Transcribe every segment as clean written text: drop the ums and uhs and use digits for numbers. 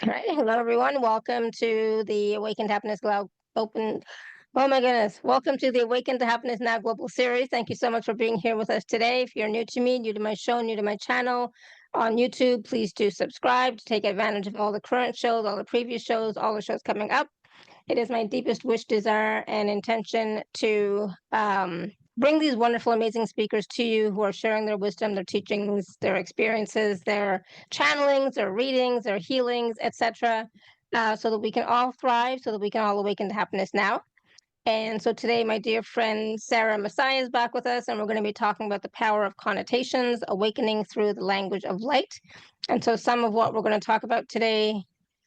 All right, hello everyone. Welcome to the Awaken to Happiness Open. Oh my goodness! Welcome to the Awaken to Happiness Now Global Series. Thank you so much for being here with us today. If you're new to me, new to my show, new to my channel on YouTube, please do subscribe to take advantage of all the current shows, all the previous shows, all the shows coming up. It is my deepest wish, desire, and intention to bring these wonderful, amazing speakers to you who are sharing their wisdom, their teachings, their experiences, their channelings, their readings, their healings, etc., so that we can all thrive, so that we can all awaken to happiness now. And so today, my dear friend Sarah Massiah is back with us, and we're going to be talking about the power of connotations, awakening through the language of light. And so some of what we're going to talk about today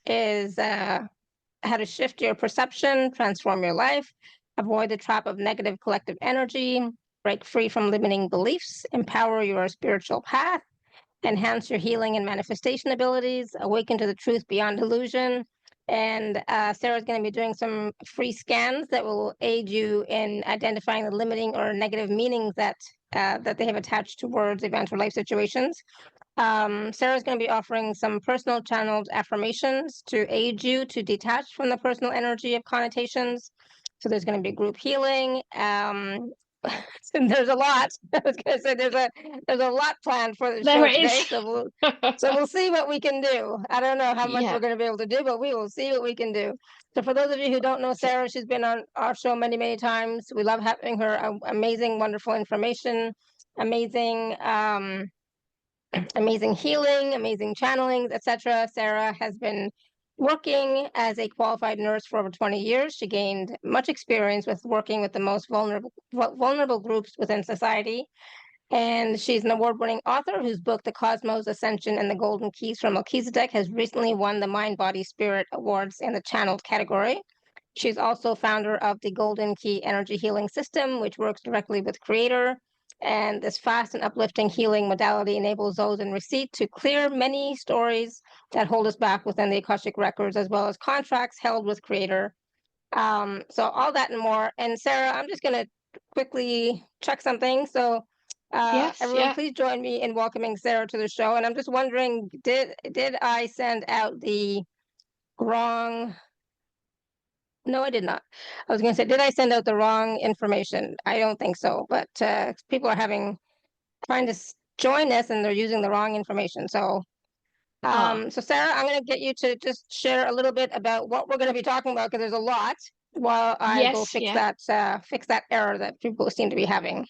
is how to shift your perception, transform your life, avoid the trap of negative collective energy, break free from limiting beliefs, empower your spiritual path, enhance your healing and manifestation abilities, awaken to the truth beyond illusion. And Sarah's going to be doing some free scans that will aid you in identifying the limiting or negative meanings that they have attached to words, events, or life situations. Sarah's going to be offering some personal channeled affirmations to aid you to detach from the personal energy of connotations. So there's going to be group healing. There's a lot. I was going to say there's a lot planned for the There show it today. is. So we'll see what we can do. I don't know how much Yeah. we're going to be able to do, but we will see what we can do. So for those of you who don't know Okay. Sarah, she's been on our show many, many times. We love having her amazing, wonderful information, amazing amazing healing, amazing channelings, etc. Sarah has been working as a qualified nurse for over 20 years. She gained much experience with working with the most vulnerable groups within society. And she's an award-winning author whose book, The Cosmos, Ascension, and the Golden Keys from Melchizedek, has recently won the Mind, Body, Spirit Awards in the Channeled category. She's also founder of the Golden Key Energy Healing System, which works directly with Creator. And this fast and uplifting healing modality enables those in receipt to clear many stories that hold us back within the Akashic records, as well as contracts held with Creator. So all that and more. And Sarah, I'm just going to quickly check something. So Yes. everyone, Yeah. please join me in welcoming Sarah to the show. And I'm just wondering, did I send out the wrong? No, I did not. I was going to say, did I send out the wrong information? I don't think so, but people are trying to join us and they're using the wrong information. So, Ah. so Sarah, I'm going to get you to just share a little bit about what we're going to be talking about because there's a lot. While I go Yes. Yeah. fix that error that people seem to be having.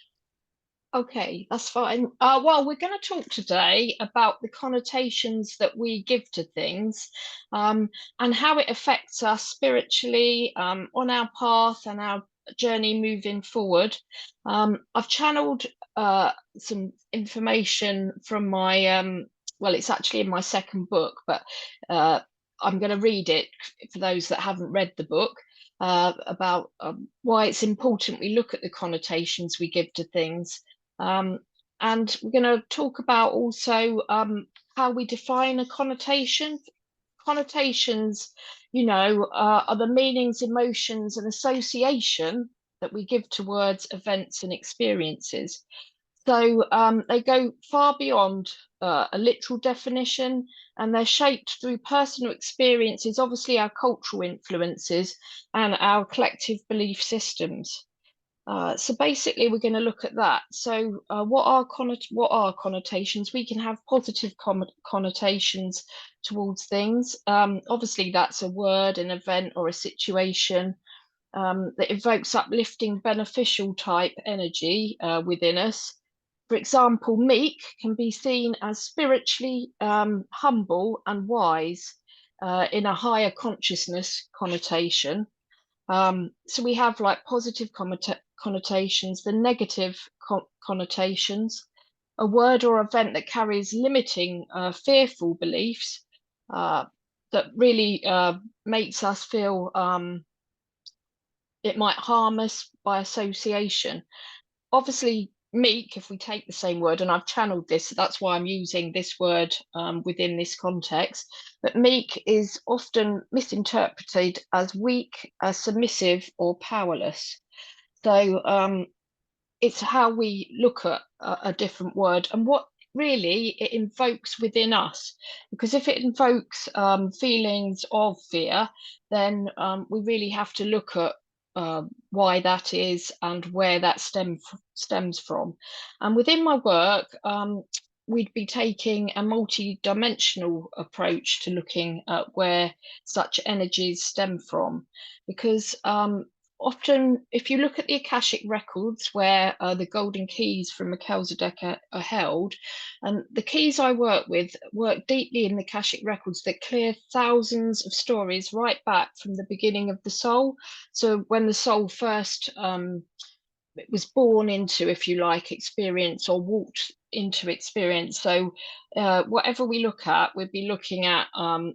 Okay. That's fine. Well, we're going to talk today about the connotations that we give to things, and how it affects us spiritually, on our path and our journey moving forward. I've channeled some information from my well, it's actually in my second book, but I'm going to read it for those that haven't read the book, about why it's important we look at the connotations we give to things. Um, and we're going to talk about also how we define a connotation. Connotations, are the meanings, emotions, and association that we give to words, events, and experiences. So they go far beyond a literal definition, and they're shaped through personal experiences, obviously our cultural influences, and our collective belief systems. So basically, we're going to look at that. So, what are connotations? We can have positive connotations towards things. Obviously, that's a word, an event, or a situation that evokes uplifting, beneficial type energy within us. For example, meek can be seen as spiritually humble and wise in a higher consciousness connotation. So we have like positive connotations, the negative connotations, a word or event that carries limiting, fearful beliefs that really makes us feel it might harm us by association. Obviously, meek, if we take the same word, and I've channeled this, so that's why I'm using this word within this context, but meek is often misinterpreted as weak, submissive, or powerless. So it's how we look at a different word and what really it invokes within us. Because if it invokes feelings of fear, then we really have to look at why that is and where that stems from. And within my work, we'd be taking a multi-dimensional approach to looking at where such energies stem from, because often, if you look at the Akashic records where the golden keys from Melchizedek are held, and the keys I work with work deeply in the Akashic records that clear thousands of stories right back from the beginning of the soul. So when the soul first was born into, if you like, experience, or walked into experience. So whatever we look at, we'd be looking at,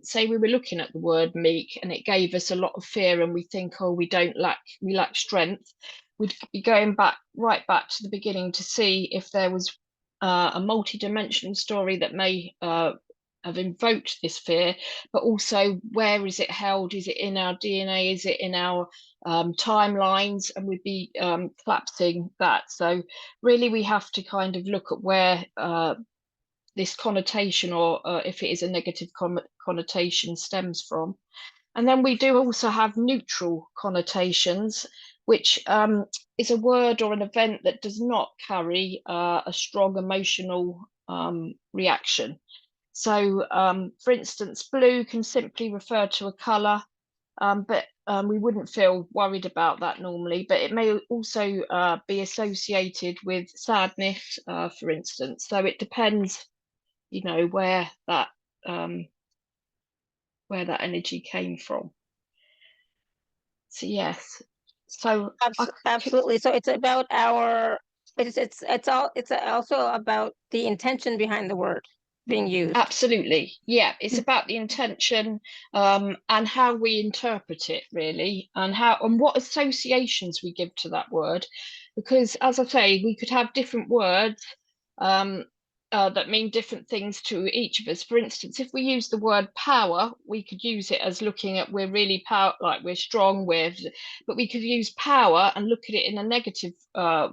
say we were looking at the word meek and it gave us a lot of fear and we think, oh, we lack strength. We'd be going right back to the beginning to see if there was a multi-dimensional story that may have invoked this fear, but also where is it held? Is it in our DNA? Is it in our timelines? And we'd be collapsing that. So really we have to kind of look at where this connotation, or if it is a negative connotation, stems from. And then we do also have neutral connotations, which is a word or an event that does not carry a strong emotional reaction. So, for instance, blue can simply refer to a colour, but we wouldn't feel worried about that normally. But it may also be associated with sadness, for instance. So it depends, where that energy came from. So yes, so Absolutely. So it's about our. It's also about the intention behind the word being used. absolutely, yeah. It's about the intention, and how we interpret it, really, and what associations we give to that word. Because, as I say, we could have different words um, that mean different things to each of us. For instance, if we use the word power, we could use it as looking at we're really like we're strong, but we could use power and look at it in a negative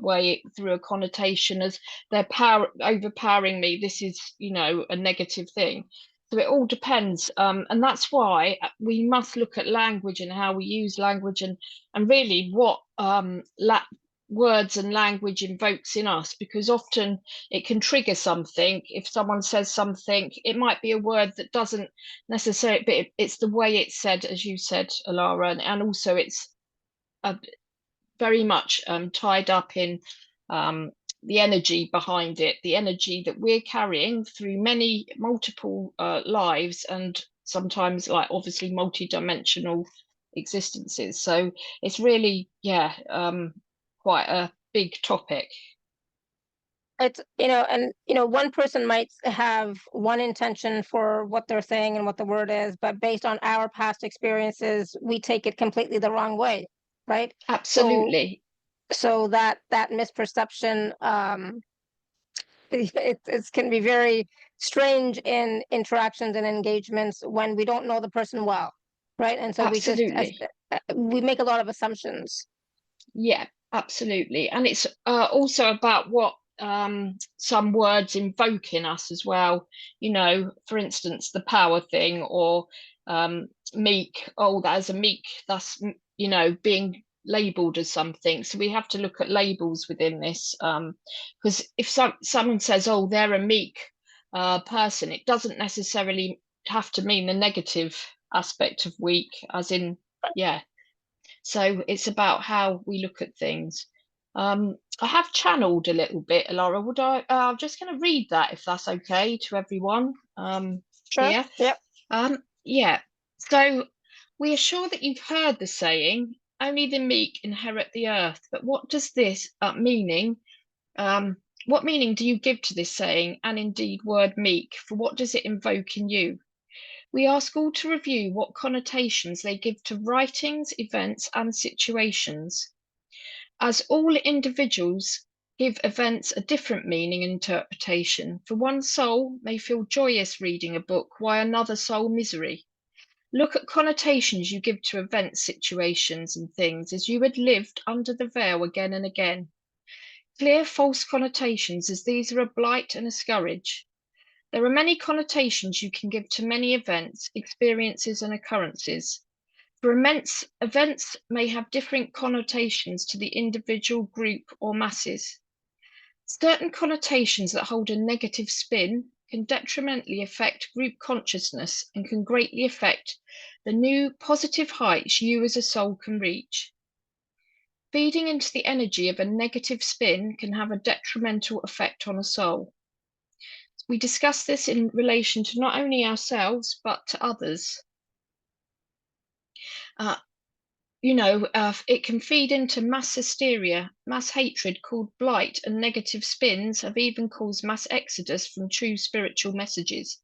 way through a connotation as they're overpowering me. This is, a negative thing. So it all depends, and that's why we must look at language and how we use language, and really what words and language invokes in us, because often it can trigger something. If someone says something, it might be a word that doesn't necessarily, but it's the way it's said, as you said, Alara, and also it's very much tied up in the energy behind it, the energy that we're carrying through multiple lives, and sometimes, like, obviously multi-dimensional existences. So it's really, quite a big topic. It's, and one person might have one intention for what they're saying and what the word is, but based on our past experiences, we take it completely the wrong way, right? So Absolutely. so that misperception, it can be very strange in interactions and engagements when we don't know the person well, right? And so Absolutely. we make a lot of assumptions. Yeah, absolutely. And it's also about what some words invoke in us as well. For instance, the power thing, or meek. Oh, that's a meek. That's, being labeled as something. So we have to look at labels within this. Because if someone says, oh, they're a meek person, it doesn't necessarily have to mean the negative aspect of weak, as in, yeah. So it's about how we look at things. I have channeled a little bit, Laura. I'm just going to read that, if that's okay, to everyone Sure. here. Yep. Yeah. So we are sure that you've heard the saying, only the meek inherit the earth. But what does this meaning? What meaning do you give to this saying, and indeed word meek? For what does it invoke in you? We ask all to review what connotations they give to writings, events, and situations. As all individuals give events a different meaning and interpretation, for one soul may feel joyous reading a book, while another soul misery. Look at connotations you give to events, situations, and things as you had lived under the veil again and again. clear false connotations, as these are a blight and a scourge. There are many connotations you can give to many events, experiences, and occurrences. For immense events may have different connotations to the individual, group, or masses. Certain connotations that hold a negative spin can detrimentally affect group consciousness and can greatly affect the new positive heights you as a soul can reach. Feeding into the energy of a negative spin can have a detrimental effect on a soul. We discuss this in relation to not only ourselves, but to others. Uh, it can feed into mass hysteria, mass hatred called blight, and negative spins have even caused mass exodus from true spiritual messages.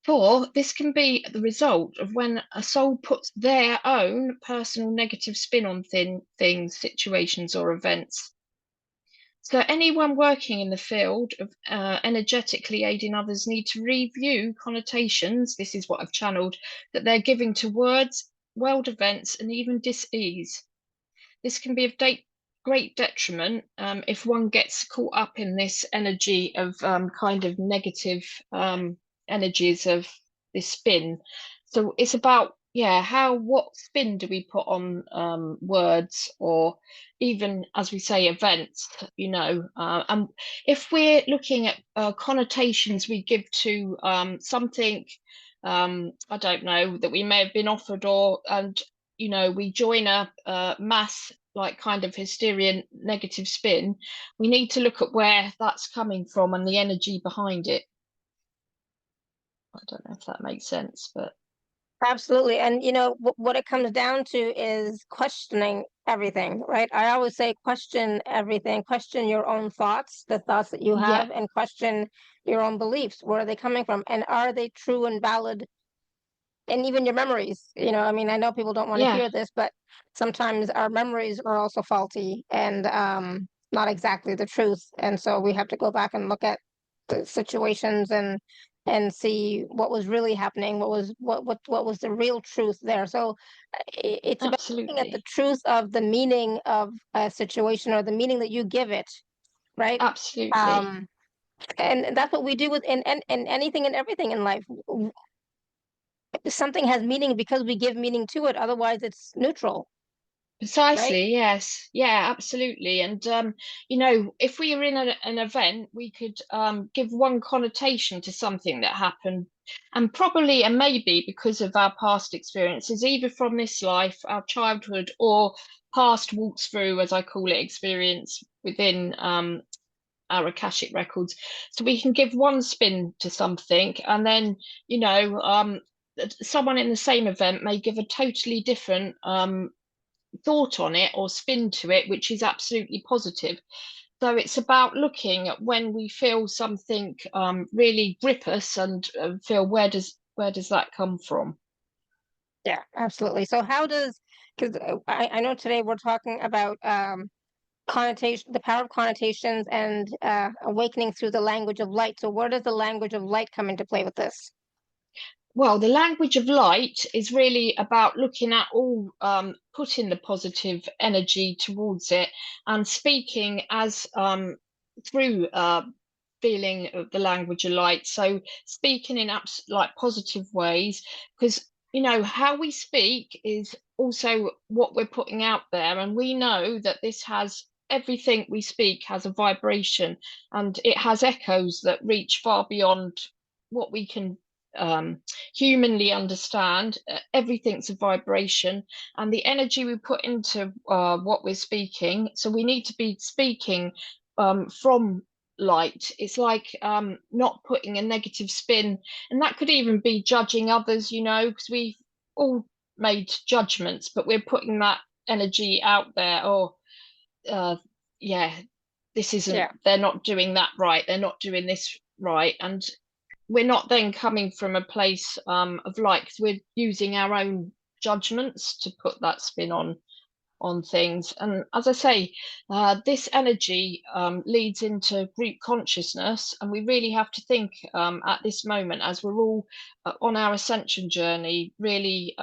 For this can be the result of when a soul puts their own personal negative spin on things, situations, or events. So anyone working in the field of energetically aiding others need to review connotations, this is what I've channeled, that they're giving to words, world events, and even dis-ease. This can be of great detriment if one gets caught up in this energy of kind of negative energies of this spin. So it's about, what spin do we put on words, or even, as we say, events, and if we're looking at connotations we give to something, I don't know, that we may have been offered, we join a mass like kind of hysteria negative spin, we need to look at where that's coming from and the energy behind it. I don't know if that makes sense, but Absolutely. And what it comes down to is questioning everything, right? I always say question everything, question your own thoughts, the thoughts that you yeah, have, and question your own beliefs. Where are they coming from? And are they true and valid? And even your memories, I mean, I know people don't want to yeah, hear this, but sometimes our memories are also faulty and not exactly the truth. And so we have to go back and look at the situations and see what was really happening, what was the real truth there. So it's about looking at the absolutely, truth of the meaning of a situation, or the meaning that you give it, right? absolutely. Um, and that's what we do with in anything and everything in life. Something has meaning because we give meaning to it. Otherwise, it's neutral, right? Precisely, yes. Yeah, absolutely. And if we are in an event, we could give one connotation to something that happened, and probably and maybe because of our past experiences, either from this life, our childhood, or past walks through, as I call it, experience within our Akashic records. So we can give one spin to something, and then, someone in the same event may give a totally different thought on it or spin to it, which is absolutely positive. So it's about looking at when we feel something really grip us, and feel where does that come from? Yeah, absolutely. So how does, because I know today we're talking about connotation, the power of connotations, and awakening through the language of light. So where does the language of light come into play with this? Well, the language of light is really about looking at all, putting the positive energy towards it, and speaking as through feeling of the language of light. So speaking in like positive ways, because how we speak is also what we're putting out there, and we know that this has everything we speak has a vibration, and it has echoes that reach far beyond what we can humanly understand. Everything's a vibration, and the energy we put into what we're speaking. So we need to be speaking from light. It's like not putting a negative spin, and that could even be judging others, because we've all made judgments, but we're putting that energy out there. Or, yeah, this isn't, Yeah, they're not doing that right, they're not doing this right. And we're not then coming from a place of light, 'cause we're using our own judgments to put that spin on things. And as I say, this energy leads into group consciousness, and we really have to think at this moment, as we're all on our ascension journey, really,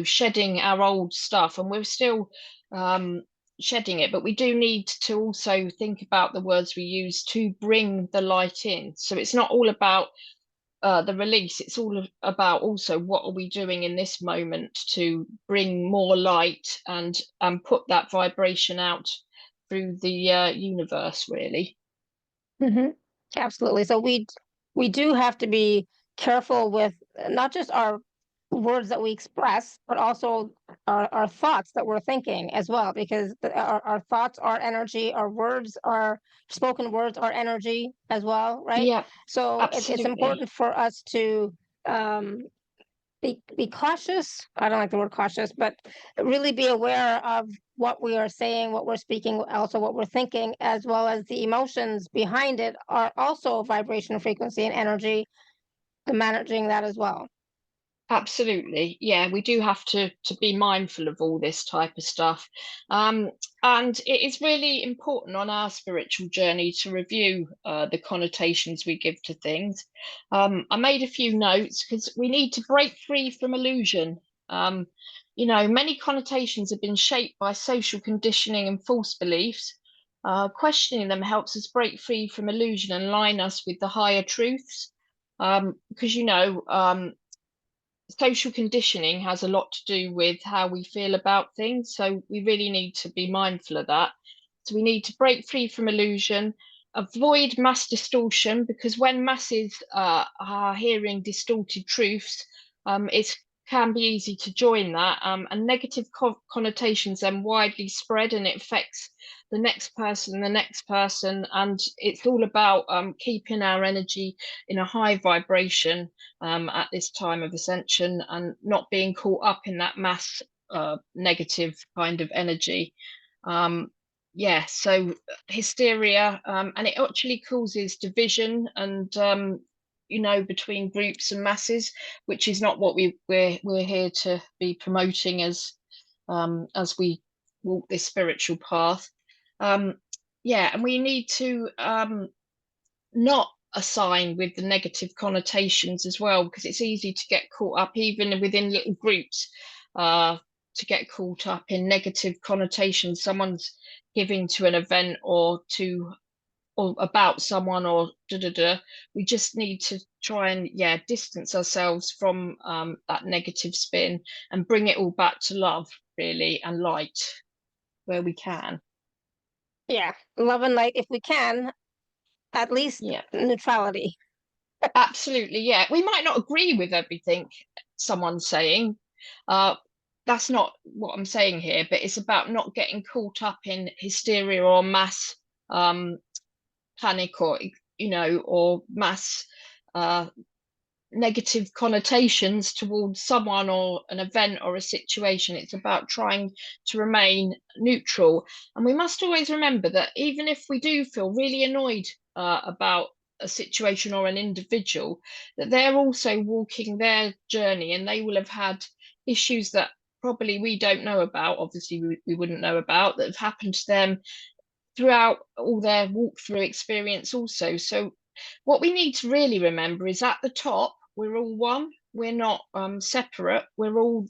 shedding our old stuff, and we're still shedding it, but we do need to also think about the words we use to bring the light in. So it's not all about the release, it's all about also what are we doing in this moment to bring more light and put that vibration out through the universe, really. Hmm. Absolutely. So we do have to be careful with not just our words that we express, but also our thoughts that we're thinking as well, because our thoughts are energy, our words are spoken words are energy as well, right? Yeah, So it's absolutely. important for us to um, be cautious. I don't like the word cautious, but really be aware of what we are saying, what we're speaking, also what we're thinking, as well as the emotions behind it are also vibration, frequency, and energy, and managing that as well. Absolutely. Yeah, we do have to be mindful of all this type of stuff. Um, and it is really important on our spiritual journey to review the connotations we give to things. I made a few notes because we need to break free from illusion. Um, many connotations have been shaped by social conditioning and false beliefs. Questioning them helps us break free from illusion and align us with the higher truths. Because social conditioning has a lot to do with how we feel about things. So we really need to be mindful of that. So we need to break free from illusion, avoid mass distortion, because when masses are hearing distorted truths, it can be easy to join that. And negative connotations then widely spread and it affects the next person. And it's all about keeping our energy in a high vibration at this time of ascension and not being caught up in that mass negative kind of energy. Um, yeah, so hysteria, and it actually causes division and between groups and masses, which is not what we're here to be promoting as we walk this spiritual path. Um, yeah, and we need to not assign with the negative connotations as well, because it's easy to get caught up even within little groups, to get caught up in negative connotations someone's giving to an event or about someone or da da da. We just need to try and distance ourselves from that negative spin and bring it all back to love, really, and light where we can. Yeah, love and light if we can, at least Yeah. neutrality. Absolutely, yeah. We might not agree with everything someone's saying. Uh, that's not what I'm saying here, but it's about not getting caught up in hysteria or mass panic or or mass uh, negative connotations towards someone or an event or a situation. It's about trying to remain neutral. And we must always remember that even if we do feel really annoyed about a situation or an individual, that they're also walking their journey and they will have had issues that probably we don't know about, obviously we wouldn't know about, that have happened to them throughout all their walkthrough experience also. So what we need to really remember is at the top, we're all one. We're not separate. We're all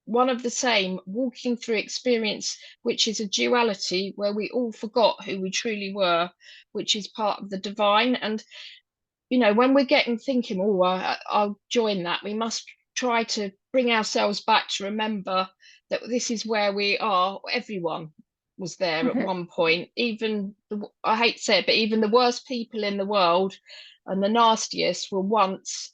one of the same, walking through experience, which is a duality where we all forgot who we truly were, which is part of the divine. And when we're getting thinking, oh, I'll join that, we must try to bring ourselves back to remember that this is where we are. Everyone was there at Hmm. one point. Even I hate to say it, but even the worst people in the world and the nastiest were once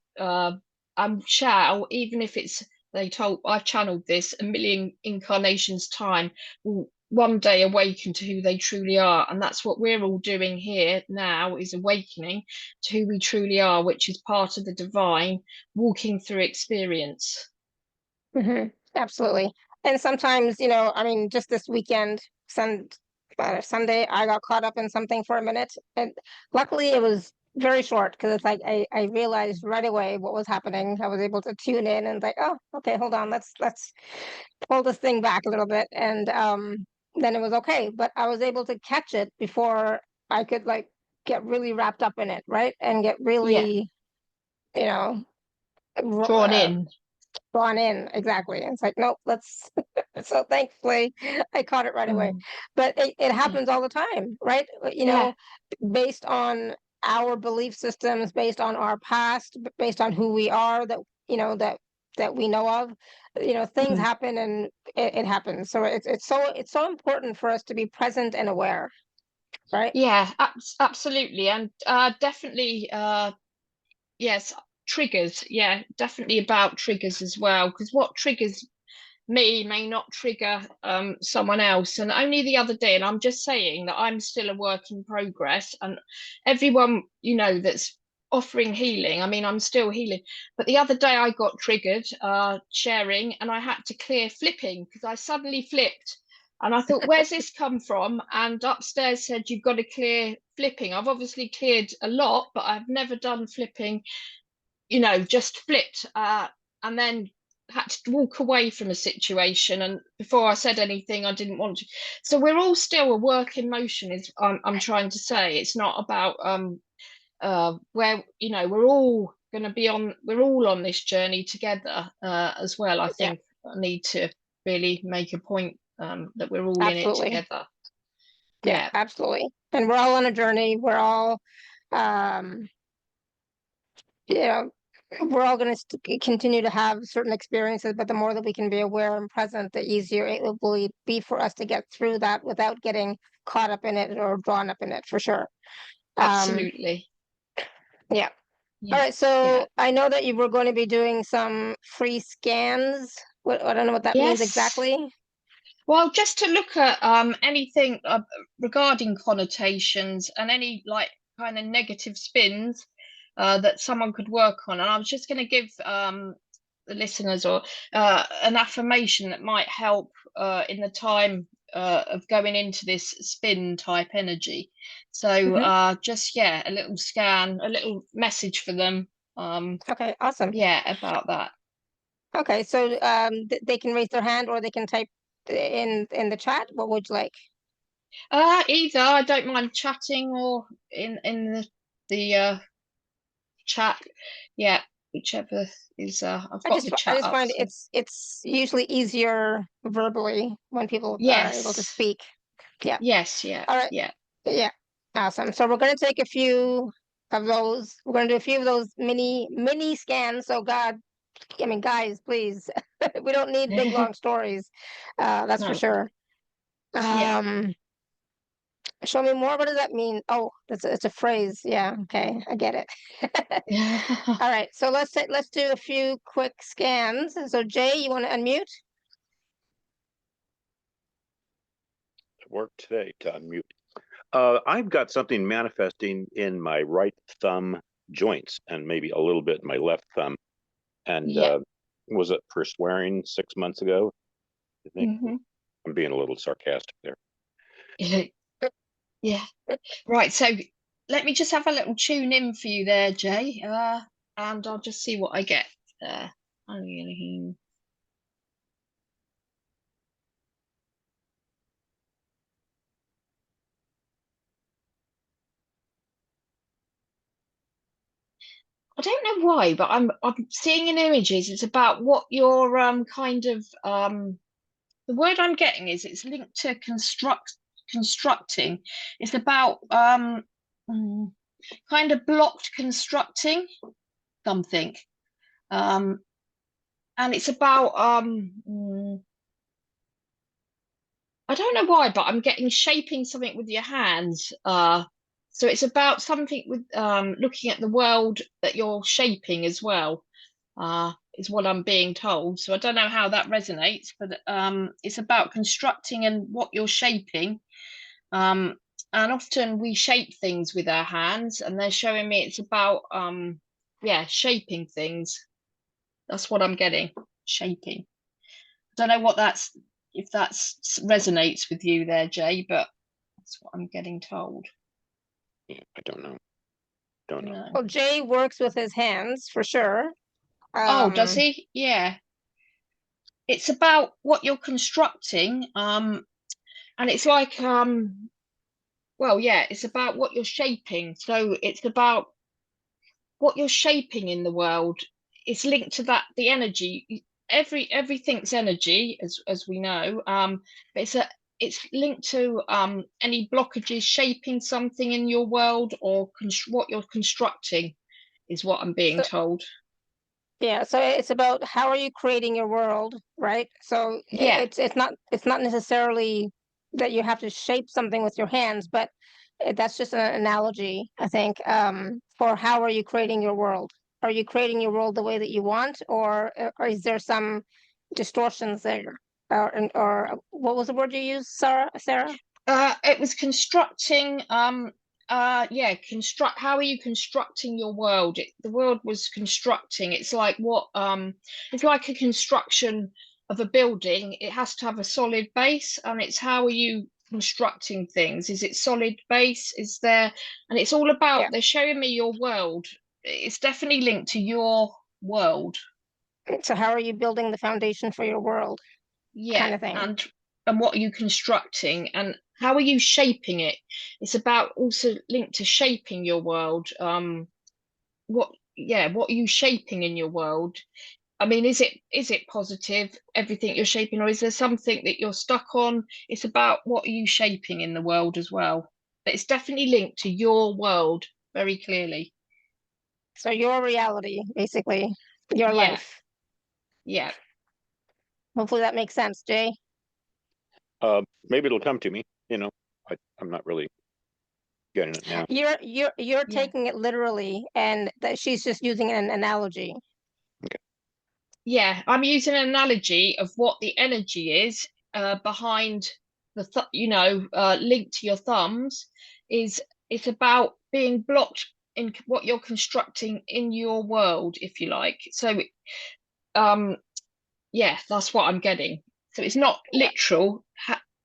shall, even if it's they told I've channeled this a million incarnations time, will one day awaken to who they truly are. And that's what we're all doing here now, is awakening to who we truly are, which is part of the divine, walking through experience. Hmm. Absolutely. And sometimes, I mean, just this weekend, Sunday, I got caught up in something for a minute. And luckily it was very short because it's like I realized right away what was happening. I was able to tune in and like, oh, okay, hold on, let's pull this thing back a little bit. And then it was okay. But I was able to catch it before I could like get really wrapped up in it, right? And get Yeah, really, you know, drawn in. drawn in. Exactly. And it's like, nope, let's so thankfully I caught it right away. Mm. But it Yeah. happens all the time, right? Yeah. Based on our belief systems, based on our past, based on who we are, that we know of, things Mm. happen, and it happens. So it's so important for us to be present and aware, right? Yeah, absolutely. And definitely, yes, triggers. Yeah, definitely about triggers as well. Because what triggers me may not trigger someone else. And only the other day, and I'm just saying that I'm still a work in progress, and everyone, that's offering healing, I mean, I'm still healing. But the other day I got triggered sharing, and I had to clear flipping because I suddenly flipped. And I thought, where's this come from? And upstairs said, you've got to clear flipping. I've obviously cleared a lot, but I've never done flipping, just flipped, and then had to walk away from a situation. And before I said anything, I didn't want to. So we're all still a work in motion. Is I'm trying to say. It's not about where we're all going to be on. We're all on this journey together as well. I Yeah, think I need to really make a point that we're all in it absolutely. together. Yeah, Yeah, absolutely. And we're all on a journey. Um, you know, we're all going to continue to have certain experiences, but the more that we can be aware and present, the easier it will be for us to get through that without getting caught up in it or drawn up in it, for sure. Um, absolutely. yeah. All Yeah, right. yeah. So I know that you were going to be doing some free scans. I don't know what that means Yes. exactly. Well, just to look at anything regarding connotations and any like kind of negative spins that someone could work on. And I was just going to give the listeners or an affirmation that might help in the time of going into this spin type energy. So Hmm. just, yeah, a little scan, a little message for them. Okay. Awesome. Yeah, about that. Okay. So they can raise their hand or they can type in the chat. What would you like? Either I don't mind chatting or in the chat. Yeah, whichever is. I've got the I chat just up. find So it's usually easier verbally when people are able to yes, speak. Yeah. yes, yeah, All right. yeah. Yeah. Awesome. So we're going to take a few of those. We're going to do a few of those mini scans. So I mean, guys, please, we don't need big long stories. That's for No, sure. yeah. Um, show me more. What does that mean? Oh, it's a phrase. Yeah. Okay, I get it. All right. So let's do a few quick scans. So Jay, you want to unmute? Work today to unmute. I've got something manifesting in my right thumb joints and maybe a little bit in my left thumb. And Yeah. was it for swearing 6 months ago? I think Hmm. I'm being a little sarcastic there. Yeah. Right. So let me just have a little tune in for you there, Jay. And I'll just see what I get there. I don't know why, but I'm seeing in images. It's about what your kind of the word I'm getting is it's linked to constructing. It's about mm, kind of blocked constructing something. Um, and it's about I don't know why, but I'm getting shaping something with your hands. So it's about something with looking at the world that you're shaping as well. Is what I'm being told. So I don't know how that resonates, but it's about constructing and what you're shaping. Um, and often we shape things with our hands, and they're showing me it's about yeah, shaping things. That's what I'm getting. Shaping. I don't know what that's if that resonates with you there, Jay, but that's what I'm getting told. Yeah, I don't know. Don't know. No. Well, Jay works with his hands for sure. Oh, does Um, he? Yeah. It's about what you're constructing. And it's like well, yeah, it's about what you're shaping. So it's about what you're shaping in the world. It's linked to that, the energy. everything's energy, as we know. But it's linked to any blockages shaping something in your world, or what you're constructing, is what I'm being told. Yeah, so it's about how are you creating your world, right? So Yeah. it's not necessarily that you have to shape something with your hands, but that's just an analogy, I think, for how are you creating your world? Are you creating your world the way that you want, or is there some distortions there? Or what was the word you used, Sarah? Sarah? It was constructing. How are you constructing your world? The world was constructing. It's like it's like a construction of a building. It has to have a solid base, and it's how are you constructing things? Is it solid base? Is there? And it's all about, Yeah. they're showing me your world. It's definitely linked to your world. So how are you building the foundation for your world? Yeah, kind of thing. And what are you constructing, and how are you shaping it? It's about also linked to shaping your world. What are you shaping in your world? I mean, is it positive, everything you're shaping, or is there something that you're stuck on? It's about what are you shaping in the world as well. But it's definitely linked to your world very clearly. So your reality, basically, your Yeah. life. Yeah. Hopefully that makes sense, Jay. Maybe it'll come to me. I'm not really getting it now. You're taking it literally, and that she's just using an analogy. Okay. Yeah, I'm using an analogy of what the energy is behind the linked to your thumbs. It's about being blocked in what you're constructing in your world, if you like. So that's what I'm getting. So it's not literal,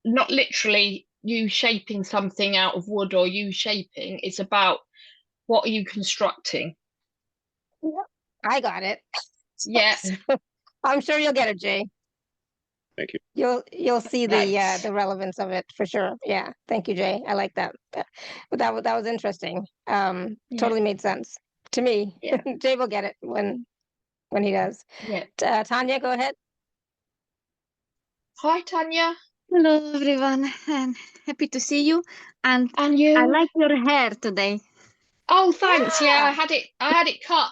not literally you shaping something out of wood, or you shaping. It's about what are you constructing. I got it. Yeah. I'm sure you'll get it, Jay. Thank you. You'll see Thanks. the relevance of it for sure. Yeah. Thank you, Jay. I like that. But that was interesting. Totally made sense to me. Yeah. Jay will get it when he does. Yeah. Tanya, go ahead. Hi, Tanya. Hello, everyone, and happy to see you. And you. I like your hair today. Oh, thanks. Yeah, Yeah. I had it cut.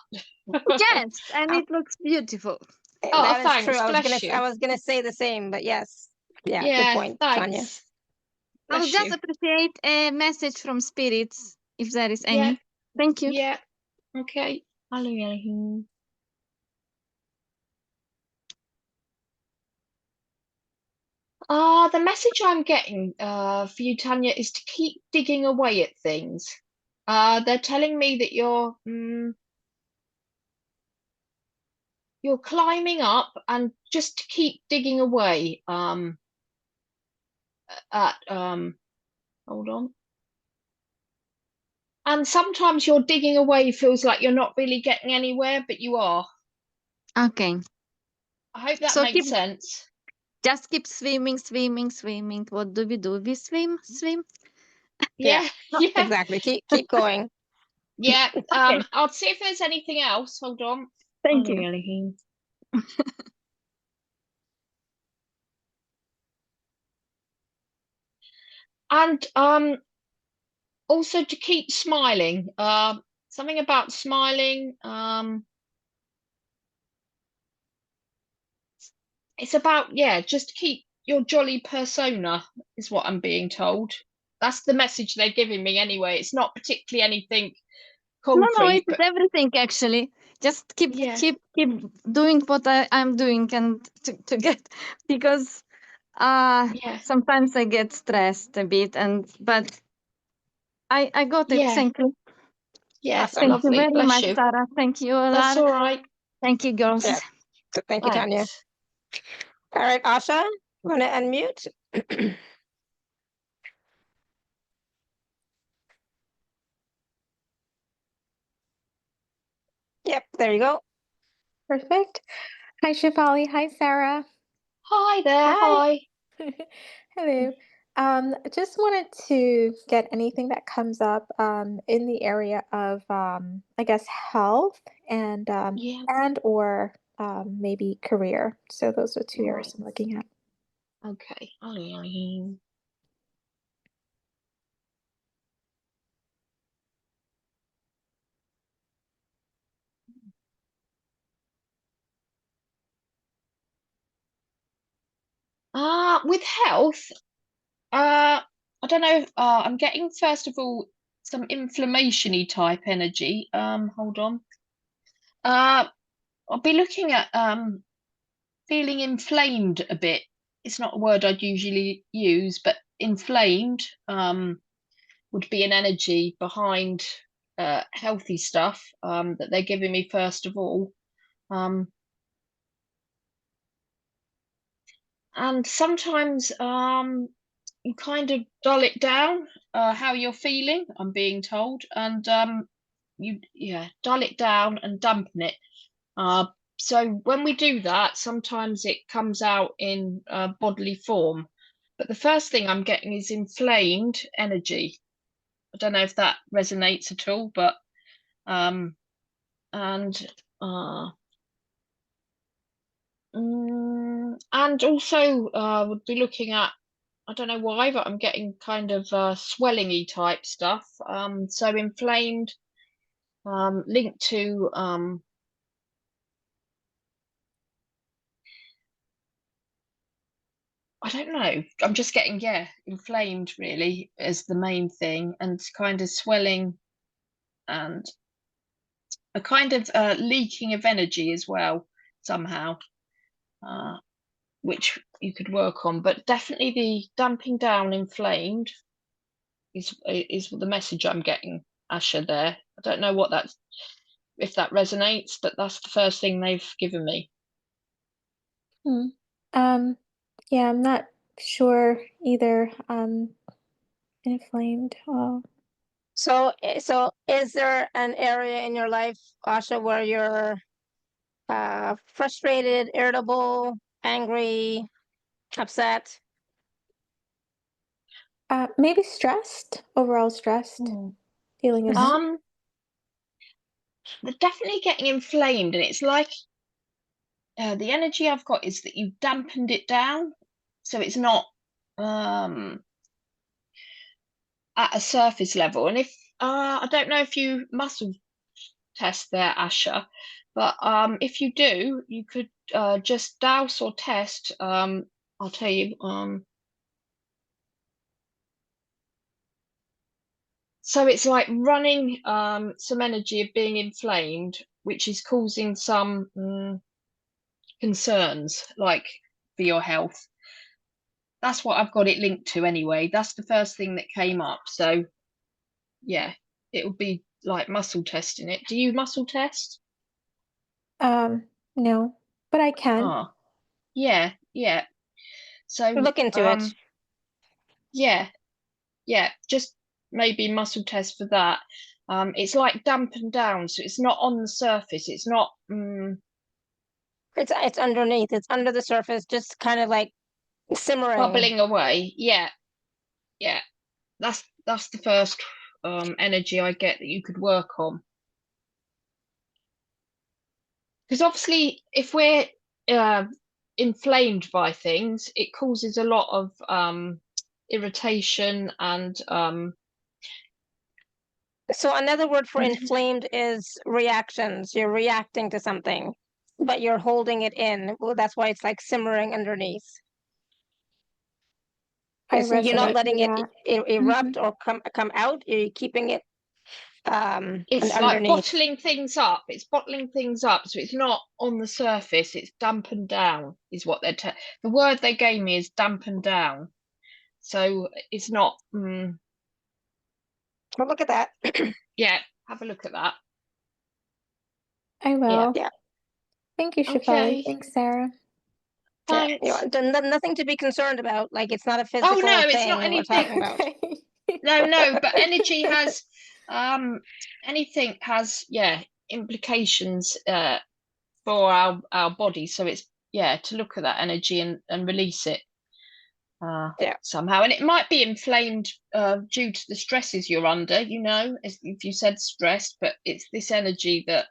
Yes, and it looks beautiful. Oh, That is thanks. true. Bless you. I was gonna say the same, but yes. Yeah, good Yeah, point, Tanya. thanks. I would Bless just you. appreciate a message from spirits, if there is Yeah. any. Thank you. Yeah. Okay. Hallelujah. The message I'm getting for you, Tanya, is to keep digging away at things. They're telling me that you're climbing up, and just to keep digging away at hold on. And sometimes your digging away feels like you're not really getting anywhere, but you are. Okay. I hope that So makes sense. Just keep swimming, swimming, swimming. What do? We swim, swim. Yeah. Yeah. Exactly. Keep going. Yeah. Okay. I'll see if there's anything else. Hold on. Thank you. And also to keep smiling. Something about smiling. It's about, just keep your jolly persona, is what I'm being told. That's the message they're giving me anyway. It's not particularly anything concrete. No, it's everything actually. Just keep doing what I'm doing, and to get, because sometimes I get stressed a bit, but I got it. Thank you. Yeah, Awesome. Thank you lovely. very Bless much, you. Sarah. Thank you, That's Lara. all right. Thank you, girls. Yeah. Thank you, Tanya. All right, Asha, you want to unmute? Yep, there you go. Perfect. Hi, Shefali. Hi, Sarah. Hi there. Hi. Hello. Just wanted to get anything that comes up in the area of I guess health and or maybe career. So those are 2 Right. areas I'm looking at. Okay. With health, I don't know. I'm getting, first of all, some inflammation-y type energy. Hold on. I'll be looking at feeling inflamed a bit. It's not a word I'd usually use, but inflamed would be an energy behind healthy stuff that they're giving me first of all. And sometimes you kind of dull it down, how you're feeling, I'm being told, and you dull it down and dampen it. So when we do that, sometimes it comes out in bodily form. But the first thing I'm getting is inflamed energy. I don't know if that resonates at all, but and also would be looking at, I don't know why, but I'm getting kind of swelling-y type stuff. So inflamed, linked to I don't know. I'm just getting, inflamed really as the main thing, and kind of swelling and a kind of leaking of energy as well somehow, which you could work on. But definitely the damping down inflamed is the message I'm getting, Asha, there. I don't know what that's, if that resonates, but that's the first thing they've given me. Yeah, I'm not sure either. Inflamed. Oh. So is there an area in your life, Asha, where you're frustrated, irritable, angry, upset? Maybe stressed, overall stressed, feeling is. They're definitely getting inflamed, and it's like the energy I've got is that you've dampened it down, so it's not at a surface level. And if I don't know if you muscle test there, Asha, but if you do, you could just douse or test. I'll tell you. So it's like running some energy of being inflamed, which is causing some concerns, like for your health. That's what I've got it linked to anyway. That's the first thing that came up. So yeah, it would be like muscle testing it. Do you muscle test? No, but I can. Oh, yeah. So Look into it. Yeah, just maybe muscle test for that. It's like dampened down, so it's not on the surface. It's not. It's underneath. It's under the surface, just kind of like simmering, bubbling away. Yeah. That's the first energy I get that you could work on. Because obviously, if we're inflamed by things, it causes a lot of irritation and So another word for inflamed is reactions. You're reacting to something, but you're holding it in. Well, that's why it's like simmering underneath. So you're not letting it erupt or come out. You're keeping it it's like underneath. bottling things up. It's bottling things up, so it's not on the surface. It's dampened down, is what they're the word they gave me is dampened down. So it's not. Well, look at that. Yeah, have a look at that. I will. Yeah. Thank you, Shefali. Okay. Thanks, Sarah. Thanks. Yeah, nothing to be concerned about. Like, it's not a physical no, thing it's not we're anything. talking about. No, but energy has anything has implications for our body. So it's to look at that energy and release it somehow. And it might be inflamed due to the stresses you're under, if you said stressed, but it's this energy that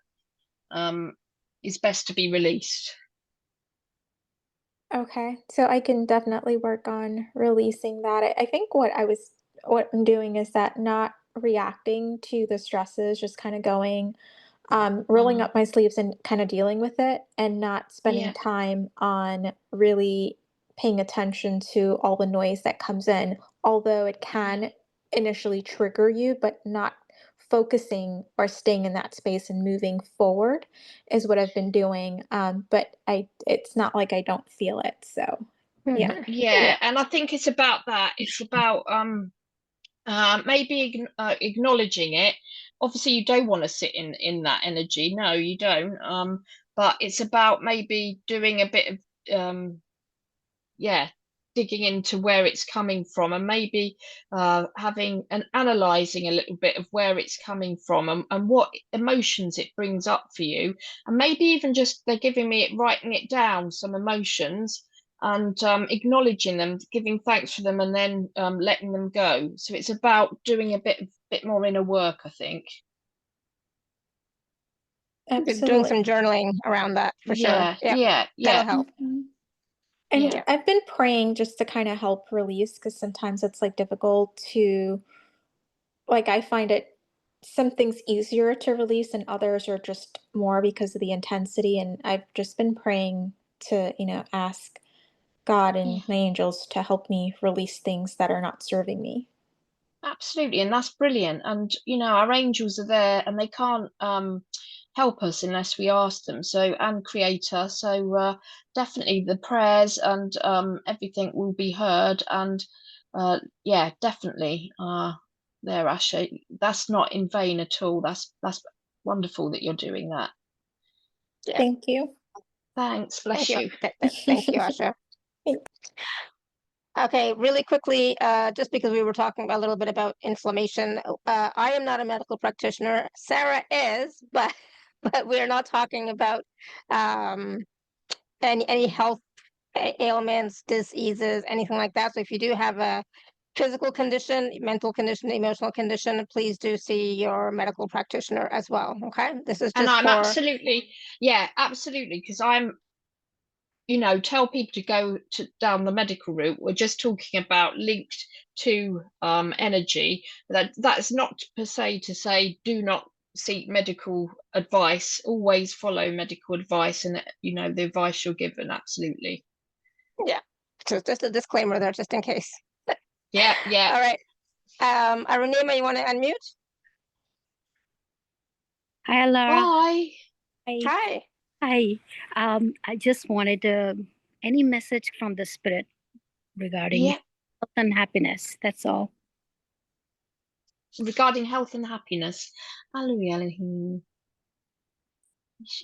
is best to be released. Okay, so I can definitely work on releasing that. I think what I'm doing is that not reacting to the stresses, just kind of going, rolling up my sleeves and kind of dealing with it, and not spending time on really paying attention to all the noise that comes in, although it can initially trigger you, but not focusing or staying in that space and moving forward is what I've been doing. But it's not like I don't feel it. So yeah, and I think it's about that. It's about maybe acknowledging it. Obviously, you don't want to sit in that energy. No, you don't. But it's about maybe doing a bit of digging into where it's coming from, and maybe having and analyzing a little bit of where it's coming from, and what emotions it brings up for you, and maybe even just they're giving me it, writing it down, some emotions, and acknowledging them, giving thanks for them, and then letting them go. So it's about doing a bit more inner work, I think. Absolutely. Doing some journaling around that for sure. Yeah. That'll help. And I've been praying just to kind of help release, because sometimes it's like difficult to, like, I find it, some things easier to release and others are just more because of the intensity. And I've just been praying to, ask God and my angels to help me release things that are not serving me. Absolutely, and that's brilliant. And our angels are there, and they can't help us unless we ask them. So, and Creator. So definitely the prayers and everything will be heard. And definitely there, Asha. That's not in vain at all. That's wonderful that you're doing that. Yeah. Thank you. Thanks. Bless you. Thank you, Asha. Okay, really quickly, just because we were talking a little bit about inflammation, I am not a medical practitioner. Sarah is, but we are not talking about any health ailments, diseases, anything like that. So if you do have a physical condition, mental condition, emotional condition, please do see your medical practitioner as well. Okay, this is just and I'm for... absolutely, because I'm, tell people to go down the medical route. We're just talking about linked to energy. That's not per se to say do not seek medical advice. Always follow medical advice, and the advice you're given. Absolutely. Yeah, so just a disclaimer there, just in case. Yeah. All right. Arunima, you want to unmute? Hi, Laura. Bye. Hi. Hi. I just wanted any message from the spirit regarding health and happiness. That's all. Regarding health and happiness. Hallelujah.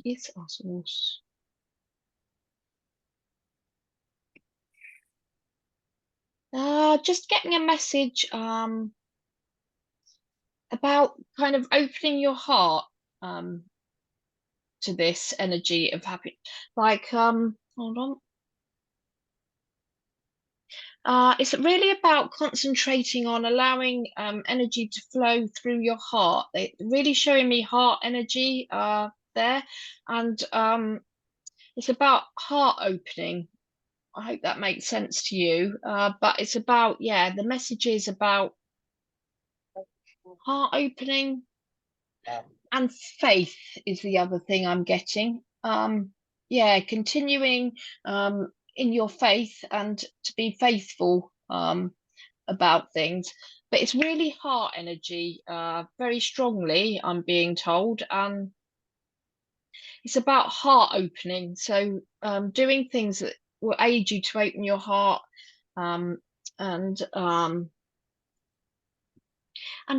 It's awesome. Just getting a message about kind of opening your heart to this energy of happiness. Like, hold on. It's really about concentrating on allowing energy to flow through your heart. They're really showing me heart energy there, and it's about heart opening. I hope that makes sense to you. But it's about, the message is about heart opening, and faith is the other thing I'm getting. Continuing in your faith and to be faithful about things. But it's really heart energy, very strongly, I'm being told. It's about heart opening. So doing things that will aid you to open your heart, and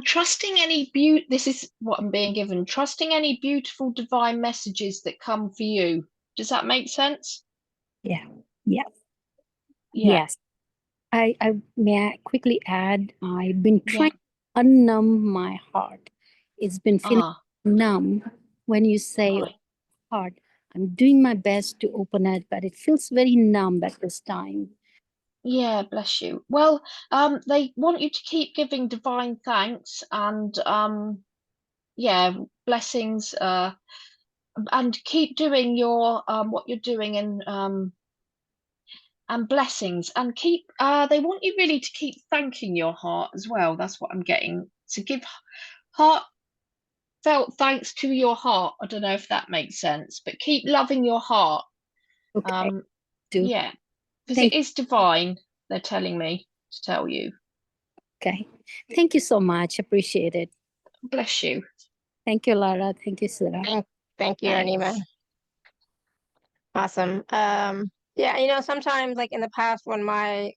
trusting any this is what I'm being given, trusting any beautiful divine messages that come for you. Does that make sense? Yes. I may I quickly add, I've been trying to unnumb my heart. It's been feeling numb when you say heart. I'm doing my best to open it, but it feels very numb at this time. Yeah, bless you. Well, they want you to keep giving divine thanks and blessings. and keep doing your what you're doing, and blessings, and keep they want you really to keep thanking your heart as well. That's what I'm getting, to give heartfelt thanks to your heart. I don't know if that makes sense, but keep loving your heart. Okay. Yeah, because it is divine, they're telling me to tell you. Okay, thank you so much, appreciate it. Bless you. Thank you, Lara. Thank you, Sarah. Thank you, Anima. Awesome. Yeah, you know, sometimes like in the past when my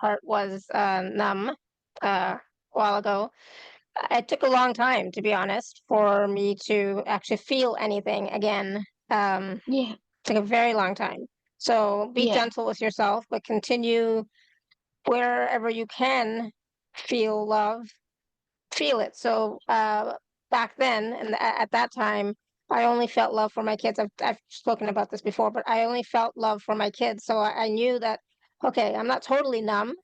heart was numb a while ago, it took a long time, to be honest, for me to actually feel anything again. Yeah. Took a very long time. So be gentle with yourself, but continue wherever you can feel love, feel it. So back then, and at that time, I only felt love for my kids. I've spoken about this before, but I only felt love for my kids. So I knew that, okay, I'm not totally numb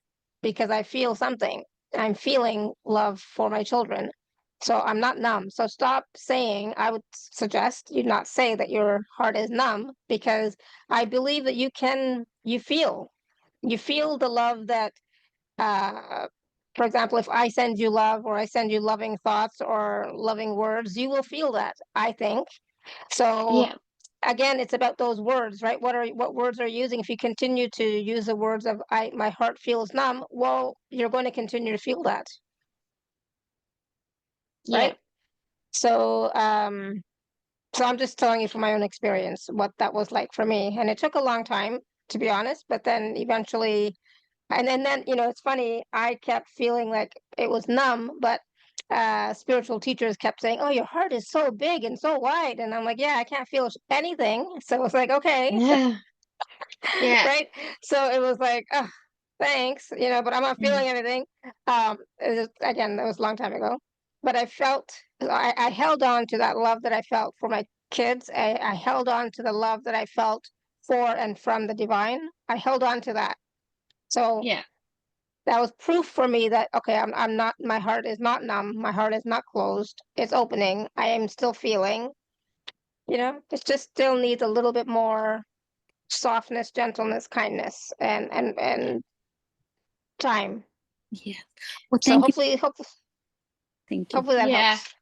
because I feel something. I'm feeling love for my children. So I'm not numb. So stop saying, I would suggest you not say that your heart is numb, because I believe that you feel the love that, for example, if I send you love or I send you loving thoughts or loving words, you will feel that, I think. So again, it's about those words, right? What words are you using? If you continue to use the words of my heart feels numb, well, you're going to continue to feel that. Right? So so I'm just telling you from my own experience what that was like for me. And it took a long time, to be honest, but then eventually, and then, you know, it's funny, I kept feeling like it was numb, but spiritual teachers kept saying, oh, your heart is so big and so wide. And I'm like, yeah, I can't feel anything. So it's like, okay. Yeah. Right. So it was like, oh, thanks, you know, but I'm not feeling anything. Again, that was a long time ago. But I held on to that love that I felt for my kids. I held on to the love that I felt for and from the divine. I held on to that. So that was proof for me that, okay, I'm not, my heart is not numb. My heart is not closed. It's opening. I am still feeling, you know, it just still needs a little bit more softness, gentleness, kindness, and time. Yeah. Well, so hopefully, thank you. Hopefully that helps.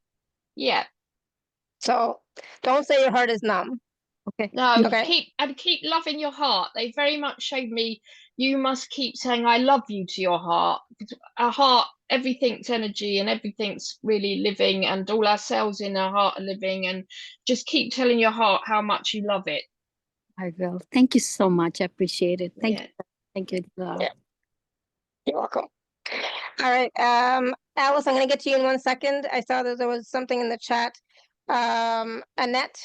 Yeah. So don't say your heart is numb. Okay. No, okay. keep loving your heart. They very much showed me you must keep saying I love you to your heart. Our heart, everything's energy and everything's really living, and all our cells in our heart are living, and just keep telling your heart how much you love it. I will. Thank you so much. I appreciate it. Thank you. Thank you. Yeah. You're welcome. All right. Alice, I'm going to get to you in 1 second. I saw that there was something in the chat. Annette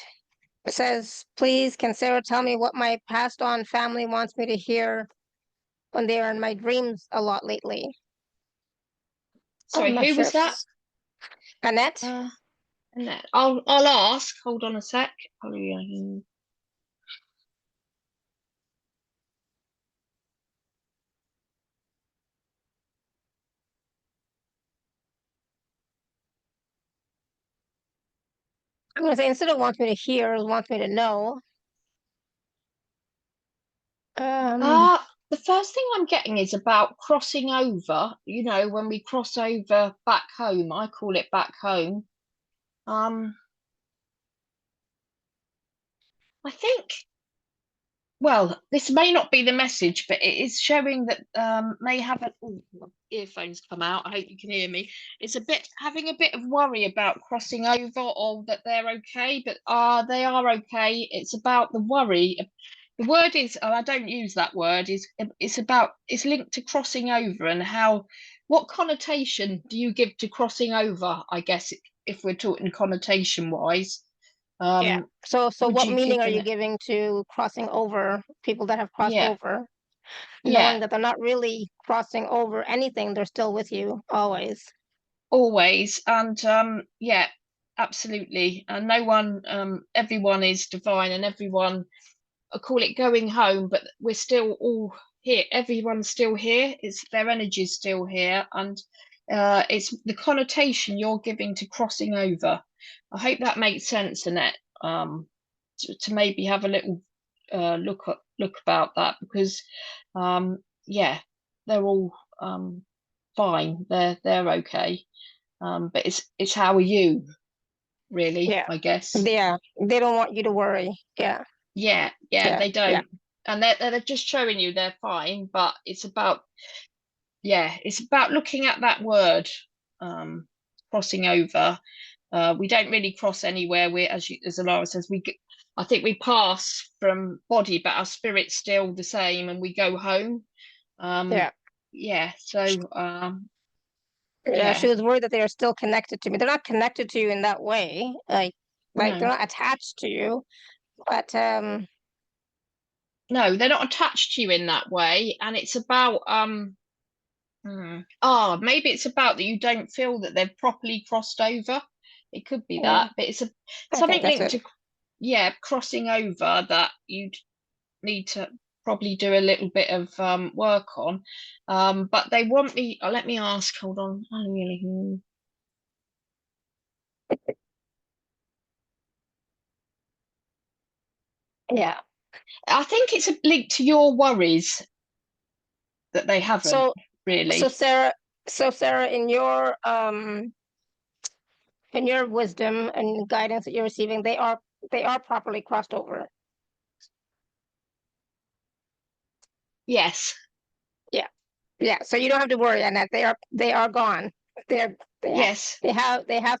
says, please, can Sarah tell me what my passed on family wants me to hear when they are in my dreams a lot lately? Sorry, who was that? Annette. Annette. I'll ask. Hold on a sec. I'm going to say, instead of wants me to hear, wants me to know. The first thing I'm getting is about crossing over. You know, when we cross over back home, I call it back home. I think, well, this may not be the message, but it is showing that may have earphones come out. I hope you can hear me. It's having a bit of worry about crossing over, or that they're okay, but they are okay. It's about the worry. The word is, I don't use that word, it's linked to crossing over, and what connotation do you give to crossing over, I guess, if we're talking connotation wise. Yeah. So what meaning are you giving to crossing over, people that have crossed over, knowing that they're not really crossing over anything, they're still with you always? Always. And yeah, absolutely. And no one, everyone is divine, and everyone, I call it going home, but we're still all here. Everyone's still here. It's their energy's still here, and it's the connotation you're giving to crossing over. I hope that makes sense, Annette. to maybe have a little look about that, because yeah, they're all fine, they're okay, but it's how are you, really? Yeah. I guess. Yeah, they don't want you to worry. Yeah. Yeah, they don't. And they're just showing you they're fine, but it's about looking at that word, crossing over. We don't really cross anywhere. We, as Alara says, I think we pass from body, but our spirit's still the same, and we go home. She was worried that they are still connected to me. They're not connected to you in that way, like they're not attached to you, but no, they're not attached to you in that way. And it's about maybe it's about that you don't feel that they've properly crossed over. It could be that, but it's something linked to crossing over that you'd need to probably do a little bit of work on. But they want me, let me ask, hold on. Yeah, I think it's a link to your worries that they haven't really. So Sarah, in your wisdom and guidance that you're receiving, they are properly crossed over. Yes. Yeah, so you don't have to worry, Annette. They are gone. They have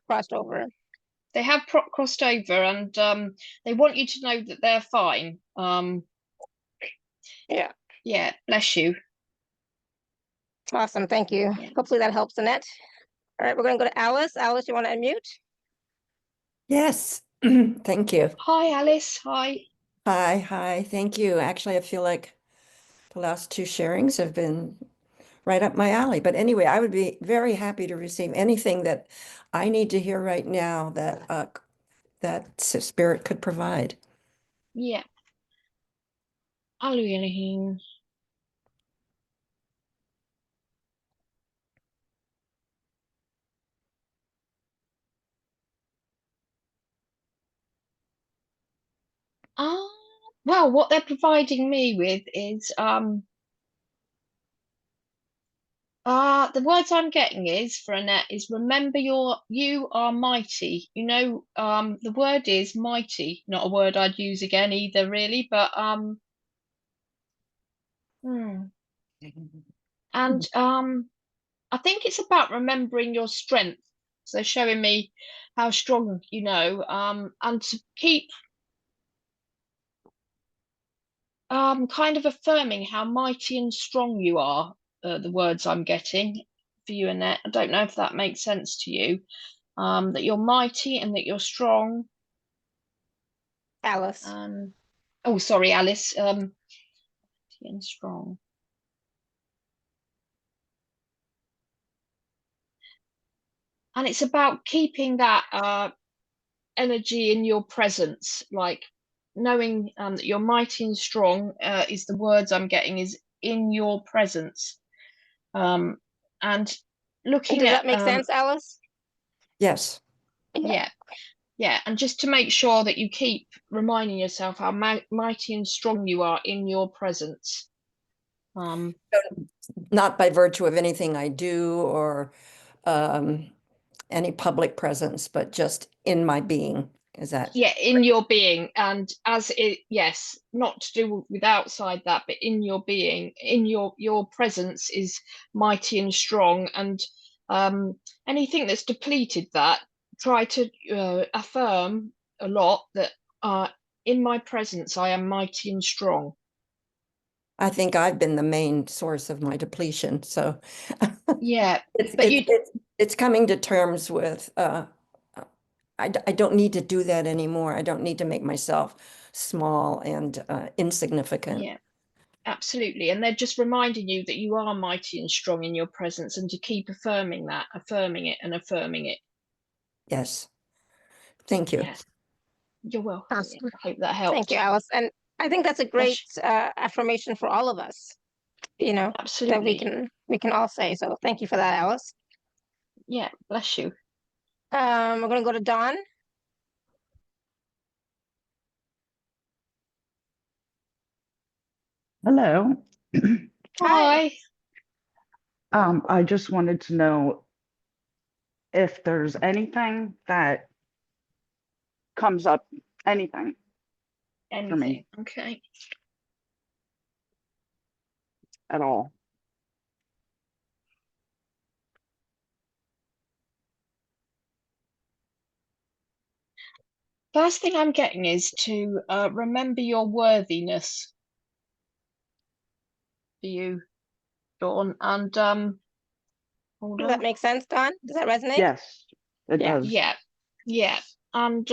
crossed over. They have crossed over, and they want you to know that they're fine. Yeah, bless you. Awesome, thank you. Hopefully that helps, Annette. All right, we're going to go to Alice. Alice, you want to unmute? Yes, thank you. Hi, Alice. Hi. Hi, thank you. Actually, I feel like the last two sharings have been right up my alley. But anyway, I would be very happy to receive anything that I need to hear right now that that spirit could provide. Yeah. Hallelujah. Well, what they're providing me with is the words I'm getting is for Annette is remember you are mighty. You know, the word is mighty, not a word I'd use again either, really, but and I think it's about remembering your strength. So showing me how strong, you know, and to keep kind of affirming how mighty and strong you are, the words I'm getting for you, Annette. I don't know if that makes sense to you, that you're mighty and that you're strong. Alice. Oh, sorry, Alice. Mighty and strong. And it's about keeping that energy in your presence, like knowing that you're mighty and strong is the words I'm getting is in your presence. And looking Does that make sense, Alice? Yes. Yeah, and just to make sure that you keep reminding yourself how mighty and strong you are in your presence. Not by virtue of anything I do or any public presence, but just in my being. Is that? Yeah, in your being, and as it, yes, not to do with outside that, but in your being, in your presence is mighty and strong, and anything that's depleted that, try to affirm a lot that in my presence I am mighty and strong. I think I've been the main source of my depletion, so yeah, it's coming to terms with I don't need to do that anymore. I don't need to make myself small and insignificant. Yeah, absolutely. And they're just reminding you that you are mighty and strong in your presence, and to keep affirming that, affirming it and affirming it. Yes. Thank you. Yeah. You're welcome. Awesome. I hope that helped. Thank you, Alice. And I think that's a great affirmation for all of us, you know, absolutely, that we can all say. So thank you for that, Alice. Yeah, bless you. We're going to go to Dawn. Hello. Hi. I just wanted to know if there's anything that comes up, anything for me Okay. at all. First thing I'm getting is to remember your worthiness for you, Dawn. And hold Does on. that make sense, Dawn? Does that resonate? Yes, it does. Yeah. And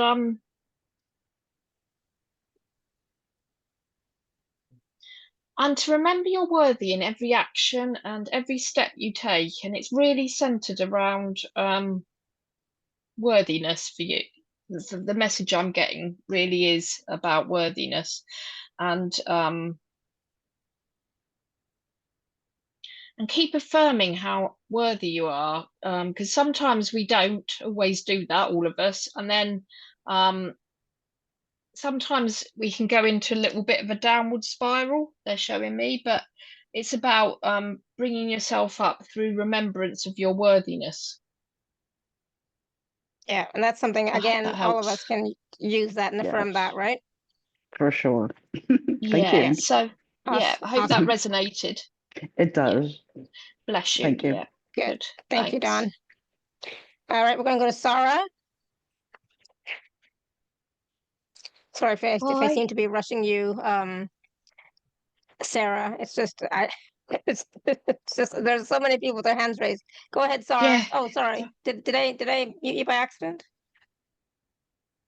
to remember you're worthy in every action and every step you take, and it's really centered around worthiness for you. The message I'm getting really is about worthiness, and keep affirming how worthy you are, because sometimes we don't always do that, all of us, and then sometimes we can go into a little bit of a downward spiral, they're showing me, but it's about bringing yourself up through remembrance of your worthiness. Yeah, and that's something, again, all of us can use that and affirm that, right? For sure. Thank Yeah, you. so Awesome. I hope that resonated. It does. Bless you. Thank you. Yeah, Good. Thank you, Thanks. Dawn. All right, we're going to go to Sarah. Sorry if I seem to be rushing you, Sarah. It's just it's just there's so many people with their hands raised. Go ahead, Sarah. Oh, sorry. Did I mute you by accident?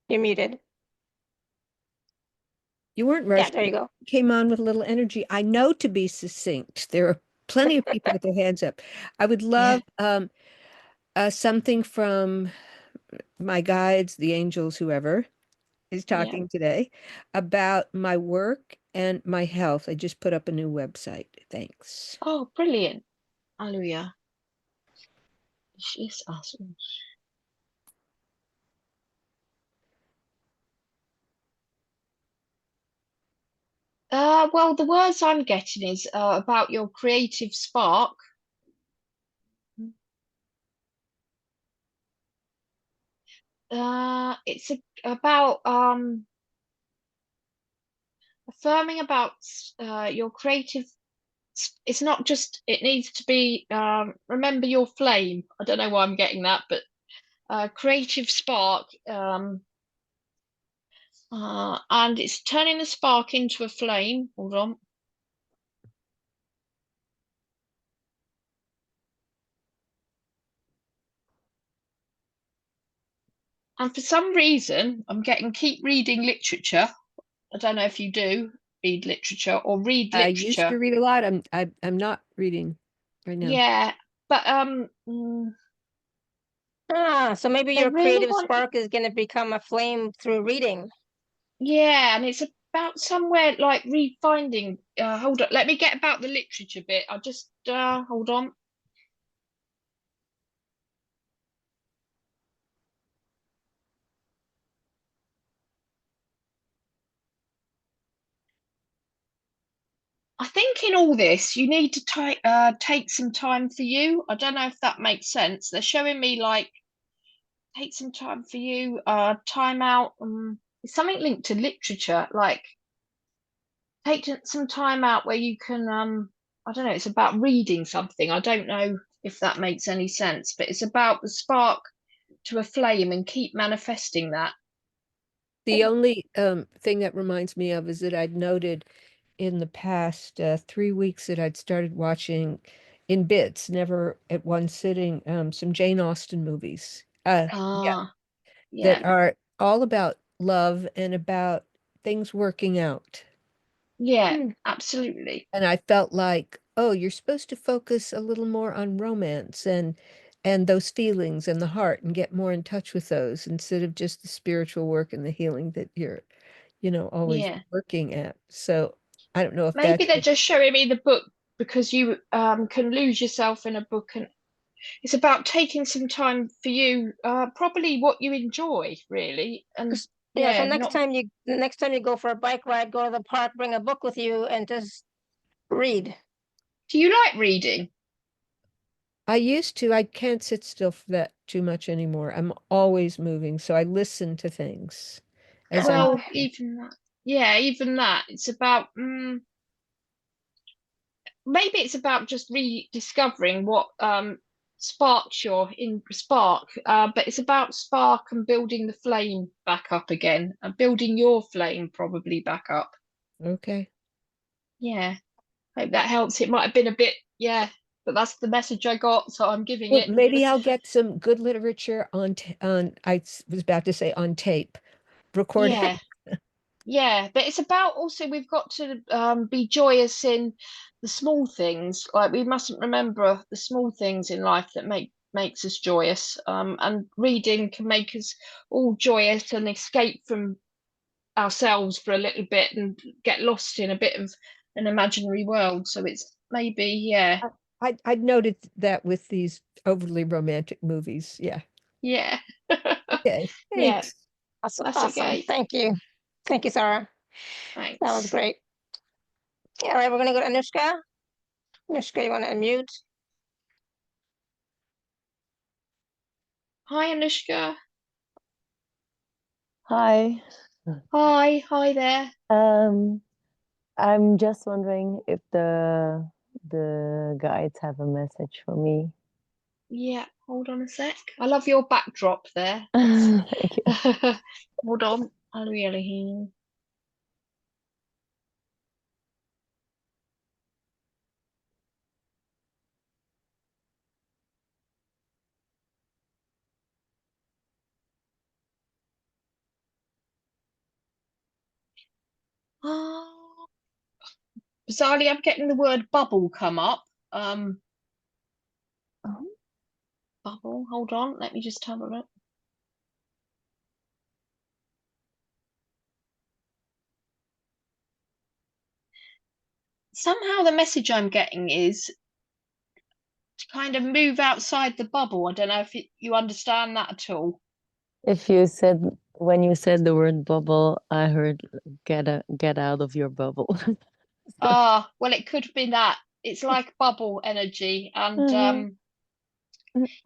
You're muted. You weren't rushed. Yeah, there you go. Came on with a little energy. I know to be succinct. There are plenty of people with their hands up. I would love something from my guides, the angels, whoever is talking today, about my work and my health. I just put up a new website. Thanks. Oh, brilliant. Hallelujah. She's awesome. Well, the words I'm getting is about your creative spark. It's about affirming about your creative. It's not just, it needs to be remember your flame. I don't know why I'm getting that, but creative spark, and it's turning the spark into a flame. Hold on. And for some reason, I'm getting keep reading literature. I don't know if you do read literature or read literature. I used to read a lot. I'm not reading right now. Yeah, but so maybe your creative spark is going to become a flame through reading. Yeah, and it's about somewhere like refinding. Hold on, let me get about the literature bit. I'll just hold on. I think in all this, you need to take some time for you. I don't know if that makes sense. They're showing me like take some time for you, time out. It's something linked to literature, like take some time out where you can. I don't know. It's about reading something. I don't know if that makes any sense, but it's about the spark to a flame and keep manifesting that. The only thing that reminds me of is that I'd noted in the past 3 weeks that I'd started watching in bits, never at one sitting, some Jane Austen movies. That are all about love and about things working out. Yeah, absolutely. And I felt like, oh, you're supposed to focus a little more on romance and those feelings and the heart and get more in touch with those instead of just the spiritual work and the healing that you're, always working at. So I don't know if maybe they're just showing me the book because you can lose yourself in a book, and it's about taking some time for you, probably what you enjoy, really. And so next time you go for a bike ride, go to the park, bring a book with you, and just Read. Do you like reading? I used to. I can't sit still for that too much anymore. I'm always moving, so I listen to things as I'm. Well, even that. Yeah, even that. It's about maybe it's about just rediscovering what sparks your in spark, but it's about spark and building the flame back up again, and building your flame probably back up. Okay. Yeah, hope that helps. It might have been a bit, yeah, but that's the message I got, so I'm giving Well, it. maybe I'll get some good literature on I was about to say on tape, recorded. Yeah. Yeah, but it's about also we've got to be joyous in the small things. Like we mustn't remember the small things in life that makes us joyous. And reading can make us all joyous and escape from ourselves for a little bit and get lost in a bit of an imaginary world. So it's maybe, yeah. I'd noted that with these overly romantic movies. Yeah. Yeah. Okay. Yeah. Thanks. Awesome. That's Awesome. okay. Thank you. Thank you, Sarah. Thanks. That was great. All right, we're gonna go to Anushka. Anushka, you want to unmute? Hi, Anushka. Hi. Hi there. I'm just wondering if the guides have a message for me. Yeah, hold on a sec. I love your backdrop there. Thank you. Hold on. I really hear. Oh, bizarrely, I'm getting the word bubble come up. Oh. Bubble. Hold on. Let me just have a look. Somehow the message I'm getting is to kind of move outside the bubble. I don't know if you understand that at all. When you said the word bubble, I heard get out of your bubble. Well, it could be that. It's like bubble energy, and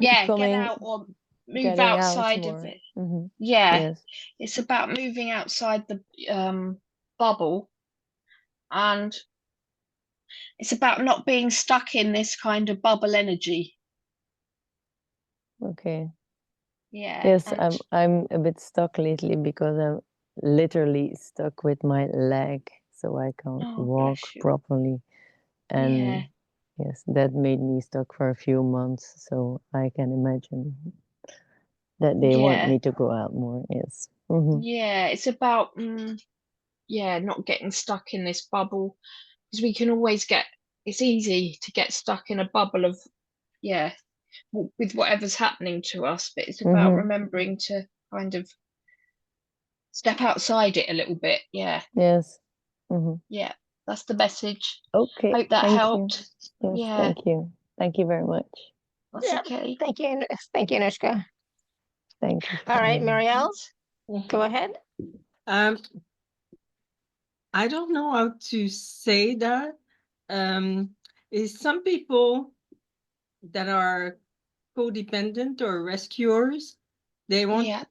yeah, get out or move getting out outside of more. it. Mm-hmm. Yeah, Yes. it's about moving outside the bubble, and it's about not being stuck in this kind of bubble energy. Okay. Yeah. Yes, I'm a bit stuck lately because I'm literally stuck with my leg, so I can't walk properly. And yeah. Yes, that made me stuck for a few months, so I can imagine that they want me to go out more. Yes. Mm-hmm. Yeah, it's about not getting stuck in this bubble, because we can always it's easy to get stuck in a bubble of with whatever's happening to us, but it's about remembering to kind of step outside it a little bit. Yeah. Yes. Mm-hmm. Yeah, that's the message. Okay. Hope that helped. Yes, Yeah. thank you. Thank you very much. That's okay. Thank you. Thank you, Anushka. Thank you. All right, Marielle, go ahead. I don't know how to say that. Is some people that are codependent or rescuers, they want to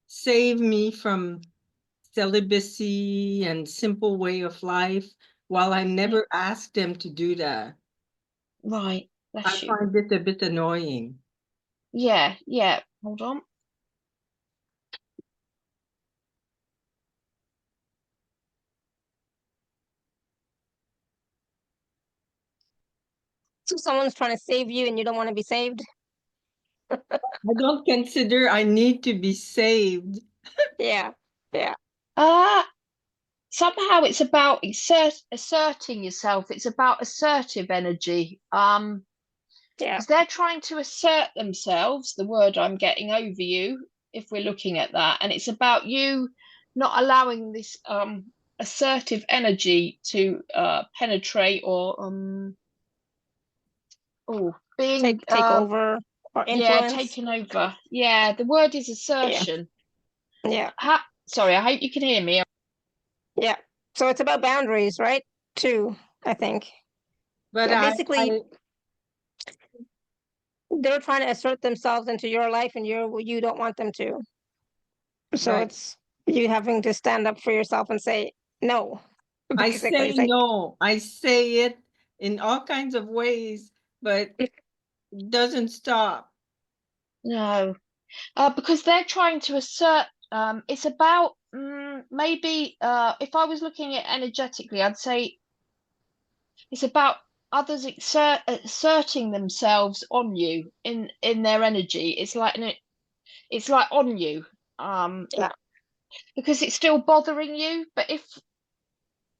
save me from celibacy and simple way of life, while I never asked them to do that. Right. I find it a bit annoying. Yeah. Hold on. So someone's trying to save you and you don't want to be saved? I don't consider I need to be saved. Yeah. Somehow it's about asserting yourself. It's about assertive energy. Because they're trying to assert themselves, the word I'm getting over you, if we're looking at that. And it's about you not allowing this assertive energy to penetrate or being take over or influence. taking over. Yeah, the word is assertion. Yeah. Sorry, I hope you can hear me. Yeah. So it's about boundaries, right? Too. I think. But yeah, basically, they're trying to assert themselves into your life, and you don't want them to. So right. it's you having to stand up for yourself and say no. I say no. I say it in all kinds of ways, but it doesn't stop. No, because they're trying to assert. It's about maybe if I was looking at energetically, I'd say it's about others asserting themselves on you in their energy. It's like on you. Yeah. Because it's still bothering you. But if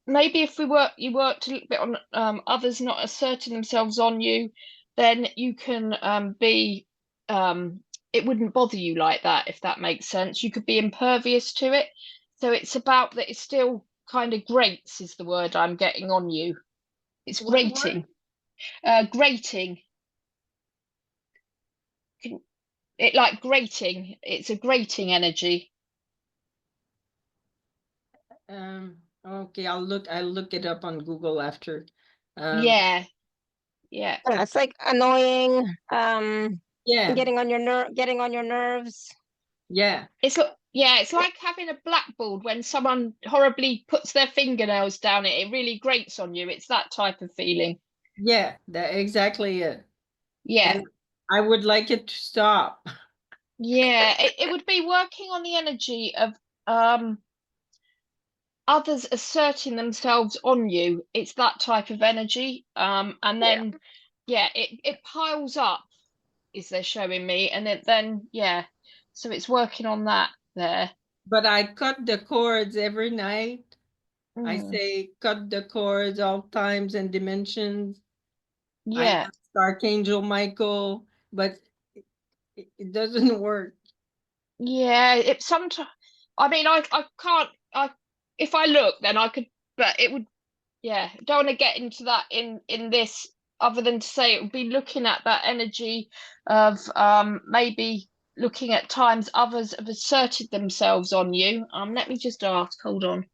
you worked a little bit on others not asserting themselves on you, then you can be it wouldn't bother you like that, if that makes sense. You could be impervious to it. So it's about that it still kind of grates, is the word I'm getting on you. It's grating. Grating. It like grating. It's a grating energy. Okay, I'll look it up on Google after. Yeah. It's like annoying. Yeah. Getting on your nerves. Yeah. It's like having a blackboard when someone horribly puts their fingernails down it. It really grates on you. It's that type of feeling. Yeah, that's exactly it. Yeah. And I would like it to stop. Yeah, it would be working on the energy of others asserting themselves on you. It's that type of energy. And then it piles up, is they're showing me, and then so it's working on that there. But I cut the cords every night. I say cut the cords all times and dimensions. I ask Archangel Michael, but it doesn't work. Yeah, it sometimes. I mean, I can't. If I look, then I could, but it would. Yeah, don't want to get into that in this. Other than to say, it would be looking at that energy of maybe looking at times others have asserted themselves on you. Let me just ask. Hold on.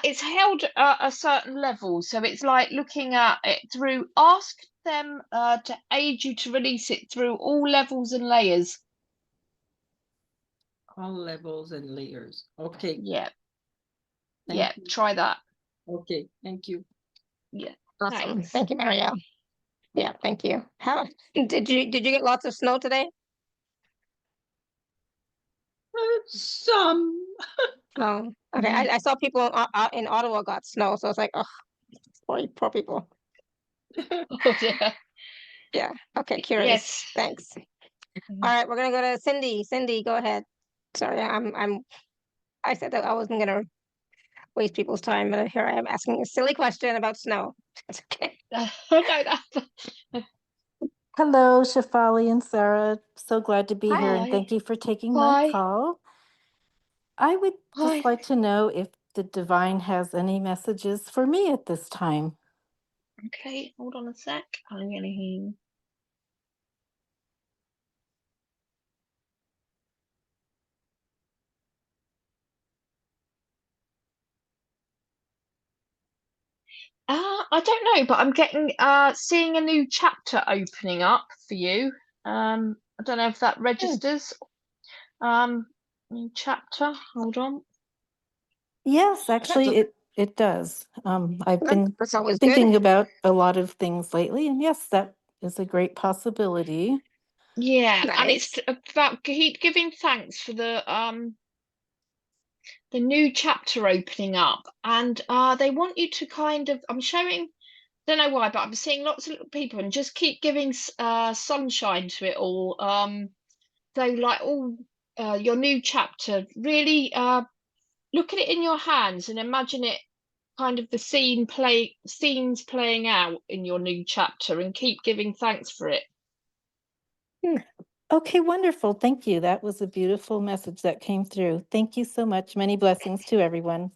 It's held at a certain level, so it's like looking at it through. Ask them to aid you to release it through all levels and layers. All levels and layers. Okay. Yeah. Thank you. Try that. Okay, thank you. Yeah. Awesome. Thanks. Thank you, Marielle. Yeah, thank you. How did you get lots of snow today? Some. Oh, okay. I saw people in Ottawa got snow, so it's like, oh, poor people. Oh dear. Yeah. Okay. Curious. Yes. Thanks. All right, we're gonna go to Cindy. Cindy, go ahead. Sorry, I said that I wasn't gonna waste people's time, but here I am asking a silly question about snow. That's okay. Hello, Shefali and Sarah. So glad to be here, and thank you for taking my call. I would just like to know if the divine has any messages for me at this time. Okay, hold on a sec. I'm gonna hear. I don't know, but I'm getting seeing a new chapter opening up for you. I don't know if that registers. New chapter. Hold on. Yes, actually, it does. I've been thinking about a lot of things lately, and yes, that is a great possibility. Yeah, and it's about keep giving thanks for the new chapter opening up, and they want you to kind of. I'm showing. Don't know why, but I'm seeing lots of little people, and just keep giving sunshine to it all. So like all your new chapter, really look at it in your hands and imagine it kind of the scenes playing out in your new chapter, and keep giving thanks for it. Okay, wonderful. Thank you. That was a beautiful message that came through. Thank you so much. Many blessings to everyone.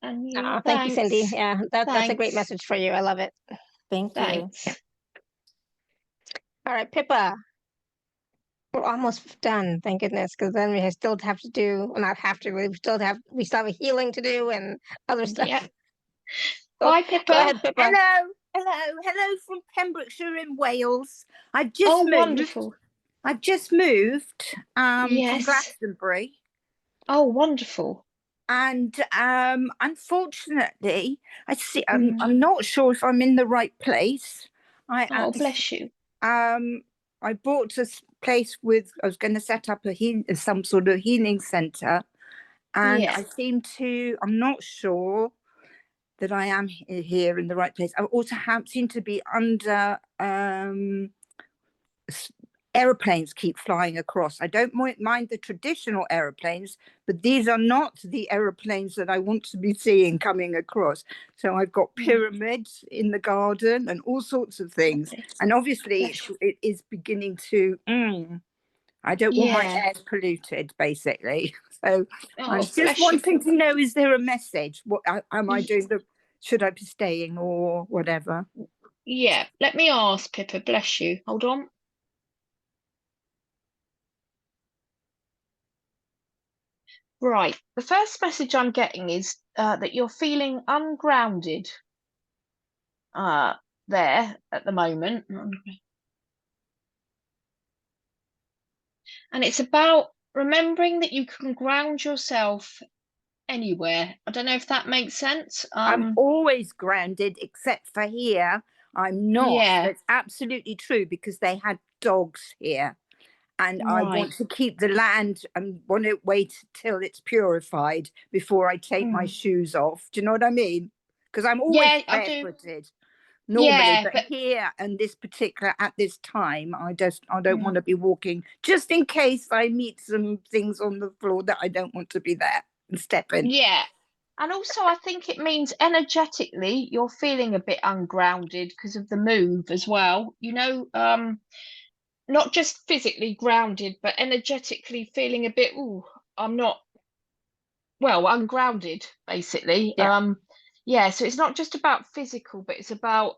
And you, thank you, Cindy. Yeah, that's a great message for you. I love it. Thank you. All right, Pippa. We're almost done, thank goodness, because then we still have to do, well, not have to, we still have a healing to do and other stuff. Yeah. So, Hi, Pippa. go ahead, Pippa. Hello from Pembrokeshire in Wales. I've just Oh, moved. wonderful. I've just moved from Yes. Glastonbury. Oh, wonderful. And unfortunately, I'm not sure if I'm in the right place. Oh, bless you. I bought this place with, I was going to set up some sort of healing center, and Yeah. I'm not sure that I am here in the right place. I also seem to be under aeroplanes keep flying across. I don't mind the traditional aeroplanes, but these are not the aeroplanes that I want to be seeing coming across. So I've got pyramids in the garden and all sorts of things. And obviously it is beginning to, I don't want my air polluted, basically. So I'm just wanting to know, is there a message? What am I doing? Should I be staying or whatever? Yeah, let me ask, Pippa, bless you. Hold on. Right, the first message I'm getting is that you're feeling ungrounded there at the moment. And it's about remembering that you can ground yourself anywhere. I don't know if that makes sense. I'm always grounded, except for here. I'm not. Yeah. That's absolutely true, because they had dogs here. And I want to keep the land and want to wait till it's purified before I take my shoes off. Do you know what I mean? Because I'm always barefooted normally, but here and at this time, I don't want to be walking, just in case I meet some things on the floor that I don't want to be there and step in. Yeah. And also, I think it means energetically you're feeling a bit ungrounded because of the move as well. You know, not just physically grounded, but energetically feeling a bit, I'm not, well, ungrounded, basically. Yeah. So it's not just about physical, but it's about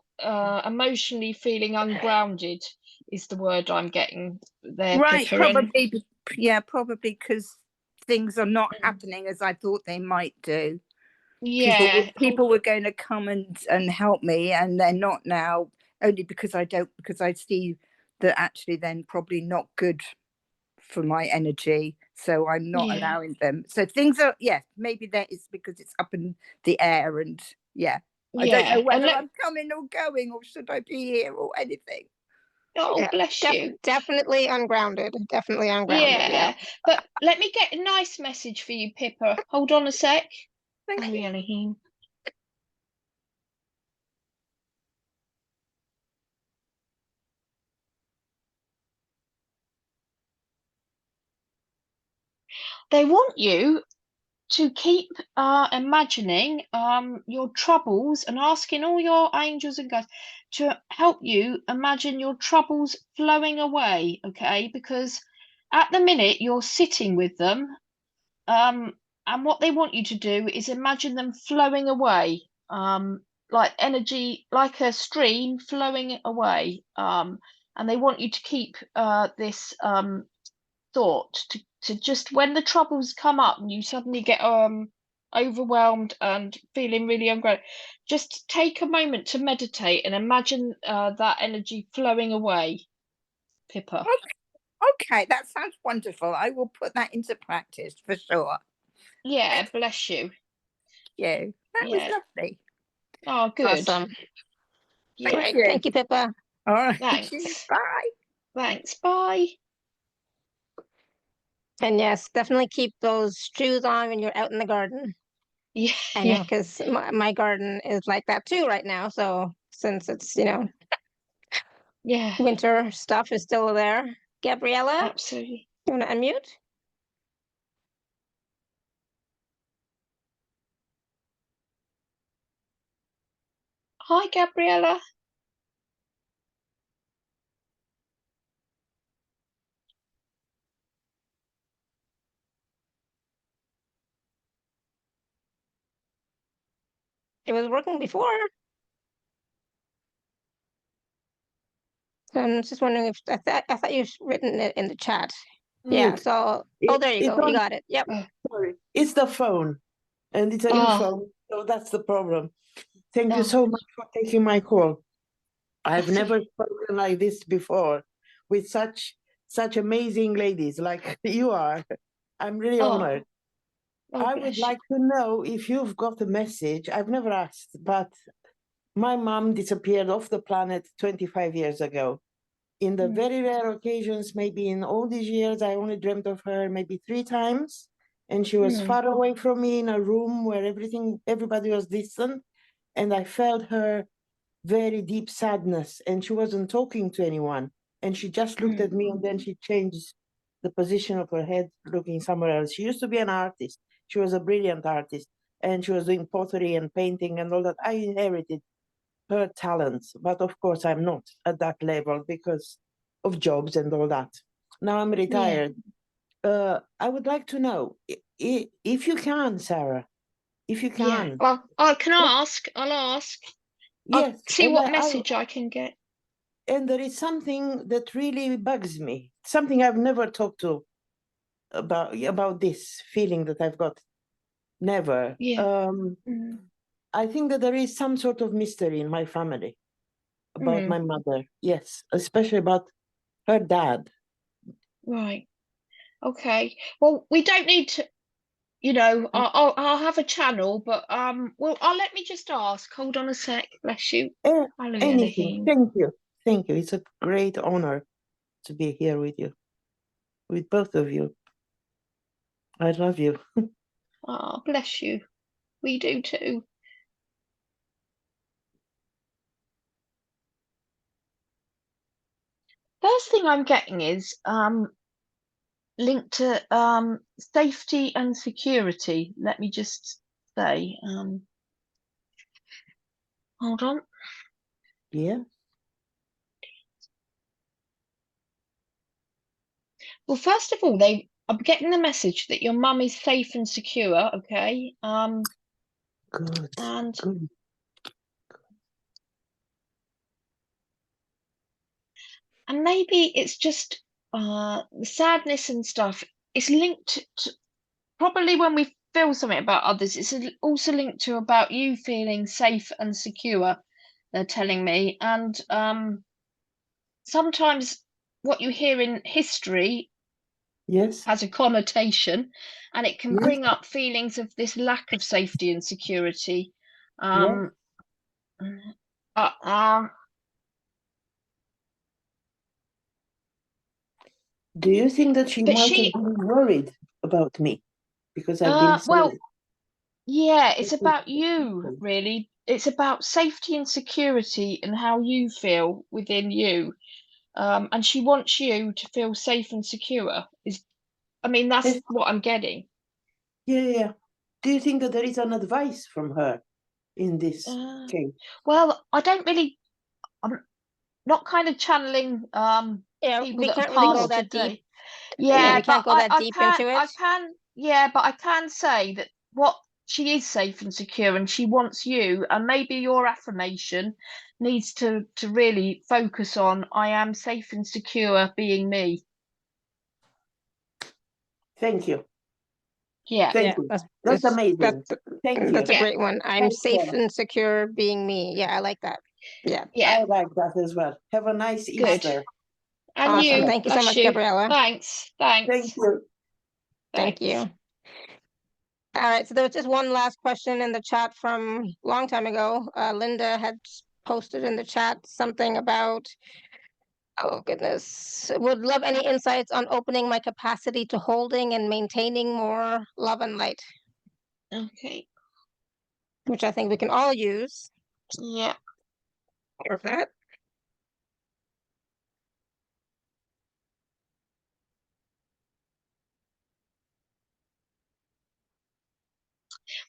emotionally feeling ungrounded is the word I'm getting there, Right, Pippa. probably because things are not happening as I thought they might do. Yeah. People were going to come and help me, and they're not now, only because I see that actually then probably not good for my energy, so I'm not allowing them. So things are, maybe that is because it's up in the air, and I don't know whether I'm coming or going, or should I be here or anything. Oh, bless you. Definitely ungrounded. Definitely ungrounded. Yeah. But let me get a nice message for you, Pippa. Hold on a sec. Thank you. Elohim. They want you to keep imagining your troubles and asking all your angels and guides to help you imagine your troubles flowing away, okay? Because at the minute you're sitting with them, and what they want you to do is imagine them flowing away, like energy, like a stream flowing away. And they want you to keep this thought to just, when the troubles come up and you suddenly get overwhelmed and feeling really ungrateful, just take a moment to meditate and imagine that energy flowing away, Pippa. Okay, that sounds wonderful. I will put that into practice for sure. Yeah, bless you. Yeah, that was lovely. Oh, good. Awesome. Yeah. Great. Thank you, Pippa. All right. Thanks. Bye. Thanks. Bye. And yes, definitely keep those shoes on when you're out in the garden. Yeah. I know, because my garden is like that too right now. So since it's, winter stuff is still there. Gabriella? Absolutely. You want to unmute? Hi, Gabriella. It was working before. So I'm just wondering if I thought you've written it in the chat. Yeah. So there you go. You got it. Yep. Sorry, it's the phone, and it's a new phone, so that's the problem. Thank you so much for taking my call. I've never spoken like this before with such amazing ladies like you are. I'm really honored. I would like to know if you've got a message. I've never asked, but my mom disappeared off the planet 25 years ago. In the very rare occasions, maybe in all these years, I only dreamt of her maybe 3 times. And she was far away from me in a room where everybody was distant. And I felt her very deep sadness, and she wasn't talking to anyone. And she just looked at me, and then she changed the position of her head, looking somewhere else. She used to be an artist. She was a brilliant artist, and she was doing pottery and painting and all that. I inherited her talents, but of course I'm not at that level because of jobs and all that. Now I'm retired. I would like to know if you can, Sarah, if you can. Well, I can ask. I'll ask. Yes. I'll see what message I can get. And there is something that really bugs me. Something I've never talked to about this feeling that I've got. Never. I think that there is some sort of mystery in my family about my mother. Yes, especially about her dad. Right. Okay. Well, we don't need to. I'll have a channel, but let me just ask. Hold on a sec. Bless you. Anything. Thank you. Thank you. It's a great honor to be here with you, with both of you. I love you. Oh, bless you. We do too. First thing I'm getting is linked to safety and security. Let me just say, hold on. Yeah. Well, first of all, I'm getting the message that your mum is safe and secure. Okay. Good. And good. And maybe it's just the sadness and stuff. It's linked to probably when we feel something about others. It's also linked to about you feeling safe and secure. They're telling me, and sometimes what you hear in history has a connotation, and it can bring up feelings of this lack of safety and security. Do you think that she might have been worried about me because I've been so... Well, yeah, it's about you, really. It's about safety and security and how you feel within you. And she wants you to feel safe and secure. That's what I'm getting. Yeah. Do you think that there is an advice from her in this case? Well, I'm not kind of channeling people that can't are really go past that today. deep. Yeah, we can't go that deep into it. I can say that she is safe and secure, and she wants you, and maybe your affirmation needs to really focus on I am safe and secure being me. Thank you. Yeah. Thank you. That's amazing. Thank you. That's a great one. I'm safe and secure being me. Yeah, I like that. Yeah. I like that as well. Have a nice Easter. And awesome. you. Thank you so much, Gabriella. Thanks. Thank you. Thank you. All right, so there was just one last question in the chat from a long time ago. Linda had posted in the chat something about, oh goodness, would love any insights on opening my capacity to holding and maintaining more love and light. Okay. Which I think we can all use. Yeah. Or that.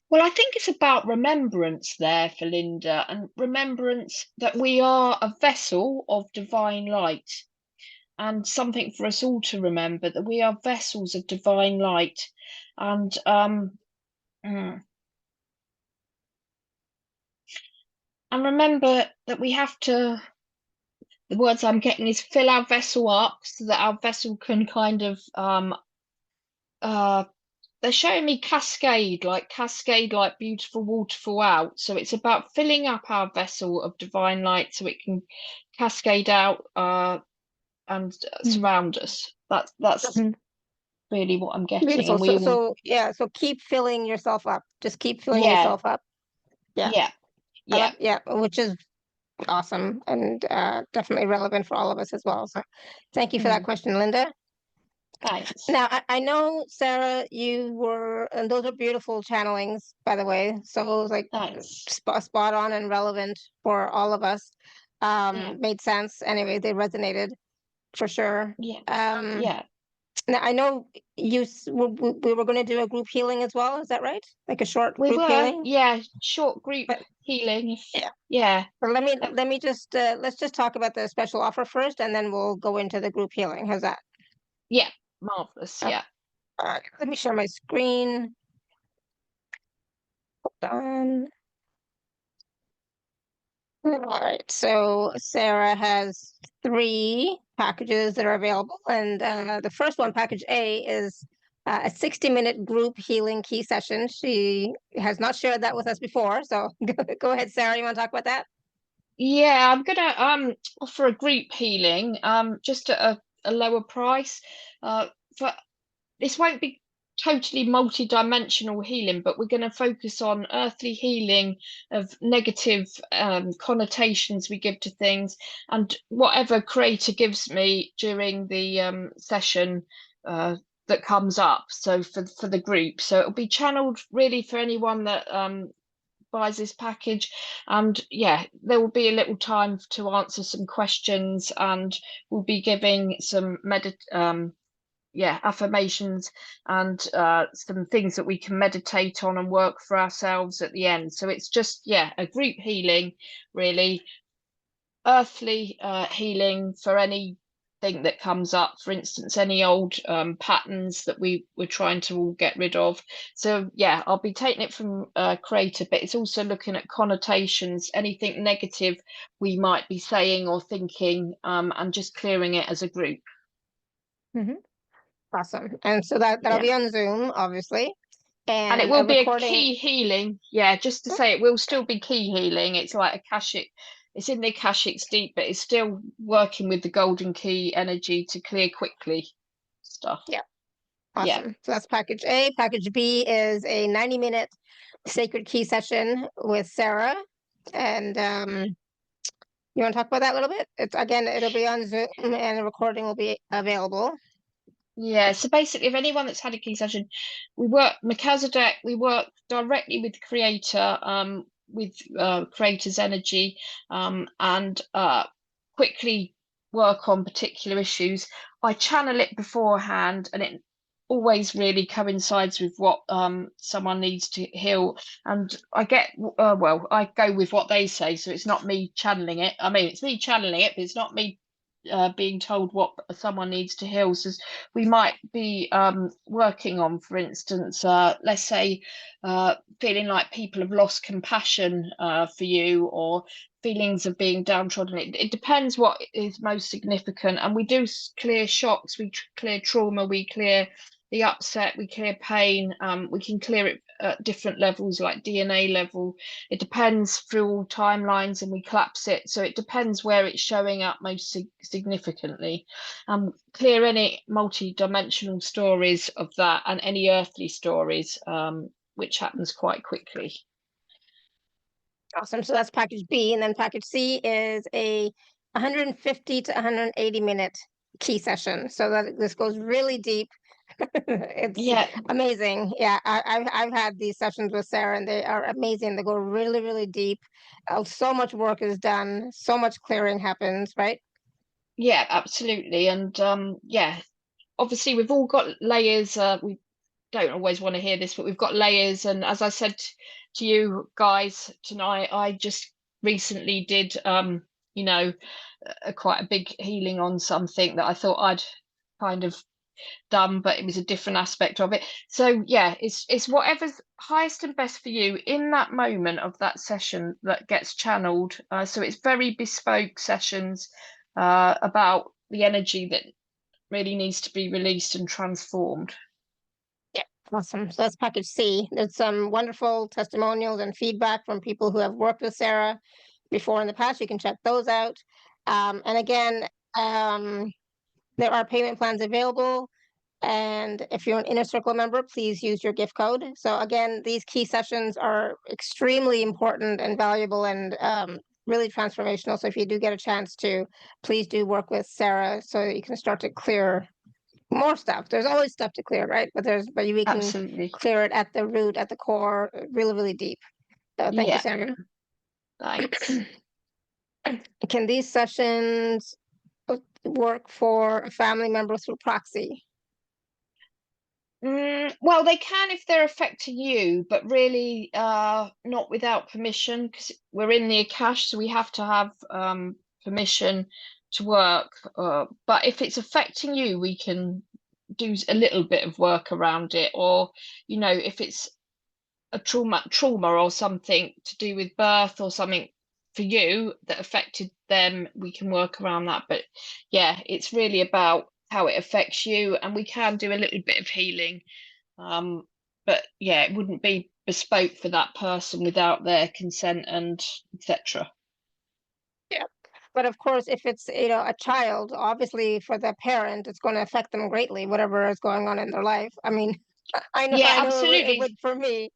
Well, I think it's about remembrance there for Linda, and remembrance that we are a vessel of divine light, and something for us all to remember, that we are vessels of divine light. And remember that we have to the words I'm getting is fill our vessel up so that our vessel can kind of they're showing me cascade like beautiful waterfall out. So it's about filling up our vessel of divine light so it can cascade out and surround us. That's really what I'm getting. Beautiful. And we so yeah, so keep filling yourself up. Just keep filling Yeah. yourself up. Yeah. Yeah. Yeah. Yeah, which is awesome and definitely relevant for all of us as well. So thank you for that question, Linda. Thanks. Now, I know, Sarah, you were, and those are beautiful channelings, by the way. So it was like spot on and relevant for all of us. Made sense. Anyway, they resonated for sure. Yeah. Now, I know we were going to do a group healing as well. Is that right? Like a short We group were, healing? yeah, short group healing. Yeah. But let me just let's just talk about the special offer first, and then we'll go into the group healing. How's that? Yeah, marvelous. Yeah. All right, let me share my screen. Hold on. All right, so Sarah has 3 packages that are available, and the first one, package A, is a 60-minute group healing key session. She has not shared that with us before, so go ahead, Sarah. You want to talk about that? Yeah, I'm gonna offer a group healing just at a lower price. For this won't be totally multi-dimensional healing, but we're going to focus on earthly healing of negative connotations we give to things, and whatever creator gives me during the session that comes up. So for the group, so it'll be channeled really for anyone that buys this package, and yeah, there will be a little time to answer some questions, and we'll be giving some affirmations and some things that we can meditate on and work for ourselves at the end. So it's just a group healing, really earthly healing for anything that comes up, for instance any old patterns that we're trying to all get rid of. So yeah, I'll be taking it from creator, but it's also looking at connotations, anything negative we might be saying or thinking, and just clearing it as a group. Awesome. And so that'll be on Zoom, obviously. And it will be a key healing. Yeah, just to say, it will still be key healing. It's like Akashic. It's in the Akashic deep, but it's still working with the golden key energy to clear quickly stuff. Yeah. Awesome. So that's package A. Package B is a 90-minute sacred key session with Sarah. And you want to talk about that a little bit? It'll be on Zoom and the recording will be available. Yeah, so basically, if anyone that's had a key session, we work Melchizedek, we work directly with the creator, with creator's energy, and quickly work on particular issues. I channel it beforehand, and it always really coincides with what someone needs to heal. And I get, I go with what they say, so it's not me channeling it. I mean, it's me channeling it, but it's not me being told what someone needs to heal. So we might be working on, for instance, let's say feeling like people have lost compassion for you, or feelings of being downtrodden. It depends what is most significant, and we do clear shocks, we clear trauma, we clear the upset, we clear pain. We can clear it at different levels, like DNA level. It depends through all timelines, and we collapse it. So it depends where it's showing up most significantly. Clear any multi-dimensional stories of that, and any earthly stories, which happens quite quickly. Awesome. So that's package B. And then package C is a 150 to 180-minute key session. So that this goes really deep. It's amazing. Yeah, I've had these sessions with Sarah, and they are amazing. They go really, really deep. So much work is done. So much clearing happens, right? Yeah, absolutely. And obviously we've all got layers. We don't always want to hear this, but we've got layers. And as I said to you guys tonight, I just recently did, quite a big healing on something that I thought I'd kind of done, but it was a different aspect of it. So yeah, it's whatever's highest and best for you in that moment of that session that gets channeled. So it's very bespoke sessions. about the energy that really needs to be released and transformed. Yeah, awesome. So that's package C. There's some wonderful testimonials and feedback from people who have worked with Sarah before in the past. You can check those out. And again, there are payment plans available. And if you're an Inner Circle member, please use your gift code. So again, these key sessions are extremely important and valuable and really transformational. So if you do get a chance to, please do work with Sarah so you can start to clear more stuff. There's always stuff to clear, right? But we can Absolutely clear it at the root, at the core, really, really deep. So thank you, Sarah. Thanks. Can these sessions work for a family member through proxy? Well, they can if they're affecting you, but really not without permission, because we're in the Akash, so we have to have permission to work. But if it's affecting you, we can do a little bit of work around it, or if it's a trauma or something to do with birth or something for you that affected them, we can work around that. But yeah, it's really about how it affects you, and we can do a little bit of healing, but yeah, it wouldn't be bespoke for that person without their consent and etc. Yeah, but of course, if it's a child, obviously for the parent, it's going to affect them greatly, whatever is going on in their life. I mean, I know absolutely. it would for me.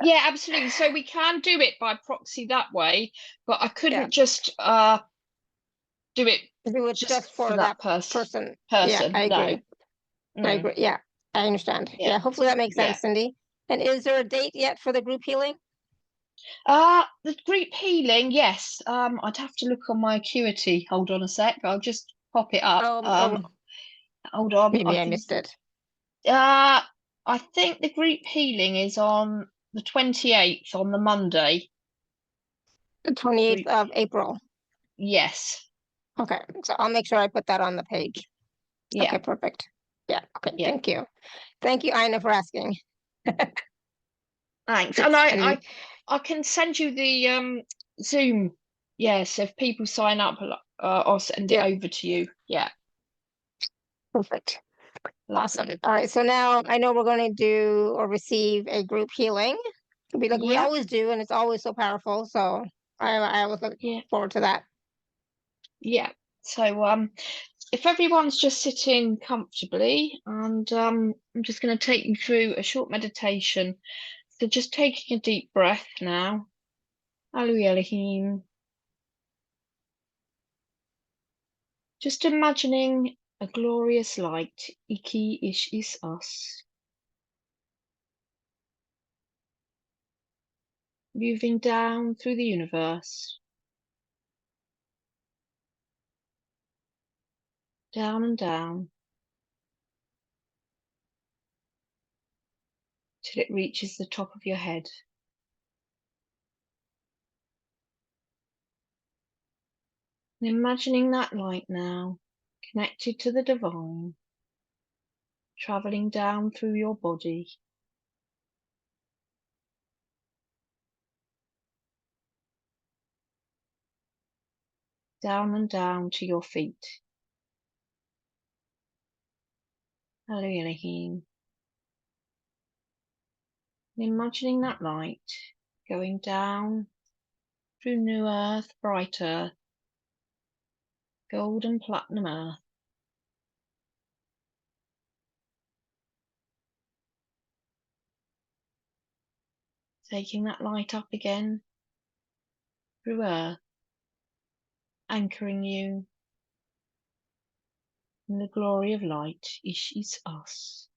Yeah, absolutely. So we can do it by proxy that way, but I couldn't just do it just for that person. Yeah, I agree. I agree. Yeah, I understand. Yeah, hopefully that makes sense, Cindy. And is there a date yet for the group healing? The group healing, yes. I'd have to look on my Acuity. Hold on a sec. I'll just pop it up. Hold on. Maybe I missed it. I think the group healing is on the 28th, on the Monday. The 28th of April. Yes. Okay, so I'll make sure I put that on the page. Yeah. Okay, perfect. Yeah, okay, thank you. Thank you, Ina, for asking. Thanks. And I can send you the Zoom. Yes, if people sign up, I'll send it over to you. Yeah. Perfect. Awesome. All right, so now I know we're going to do or receive a group healing. We always do, and it's always so powerful. So I always look forward to that. Yeah. So if everyone's just sitting comfortably, and I'm just going to take you through a short meditation. So just taking a deep breath now. Elohim. Just imagining a glorious light. Iki ish is us. Moving down through the universe. Down and down. Till it reaches the top of your head. And imagining that light now, connected to the divine, traveling down through your body. Down and down to your feet. Elohim. And imagining that light going down through new earth, bright earth, gold and platinum earth. Taking that light up again through earth, anchoring you in the glory of light. Ish is us.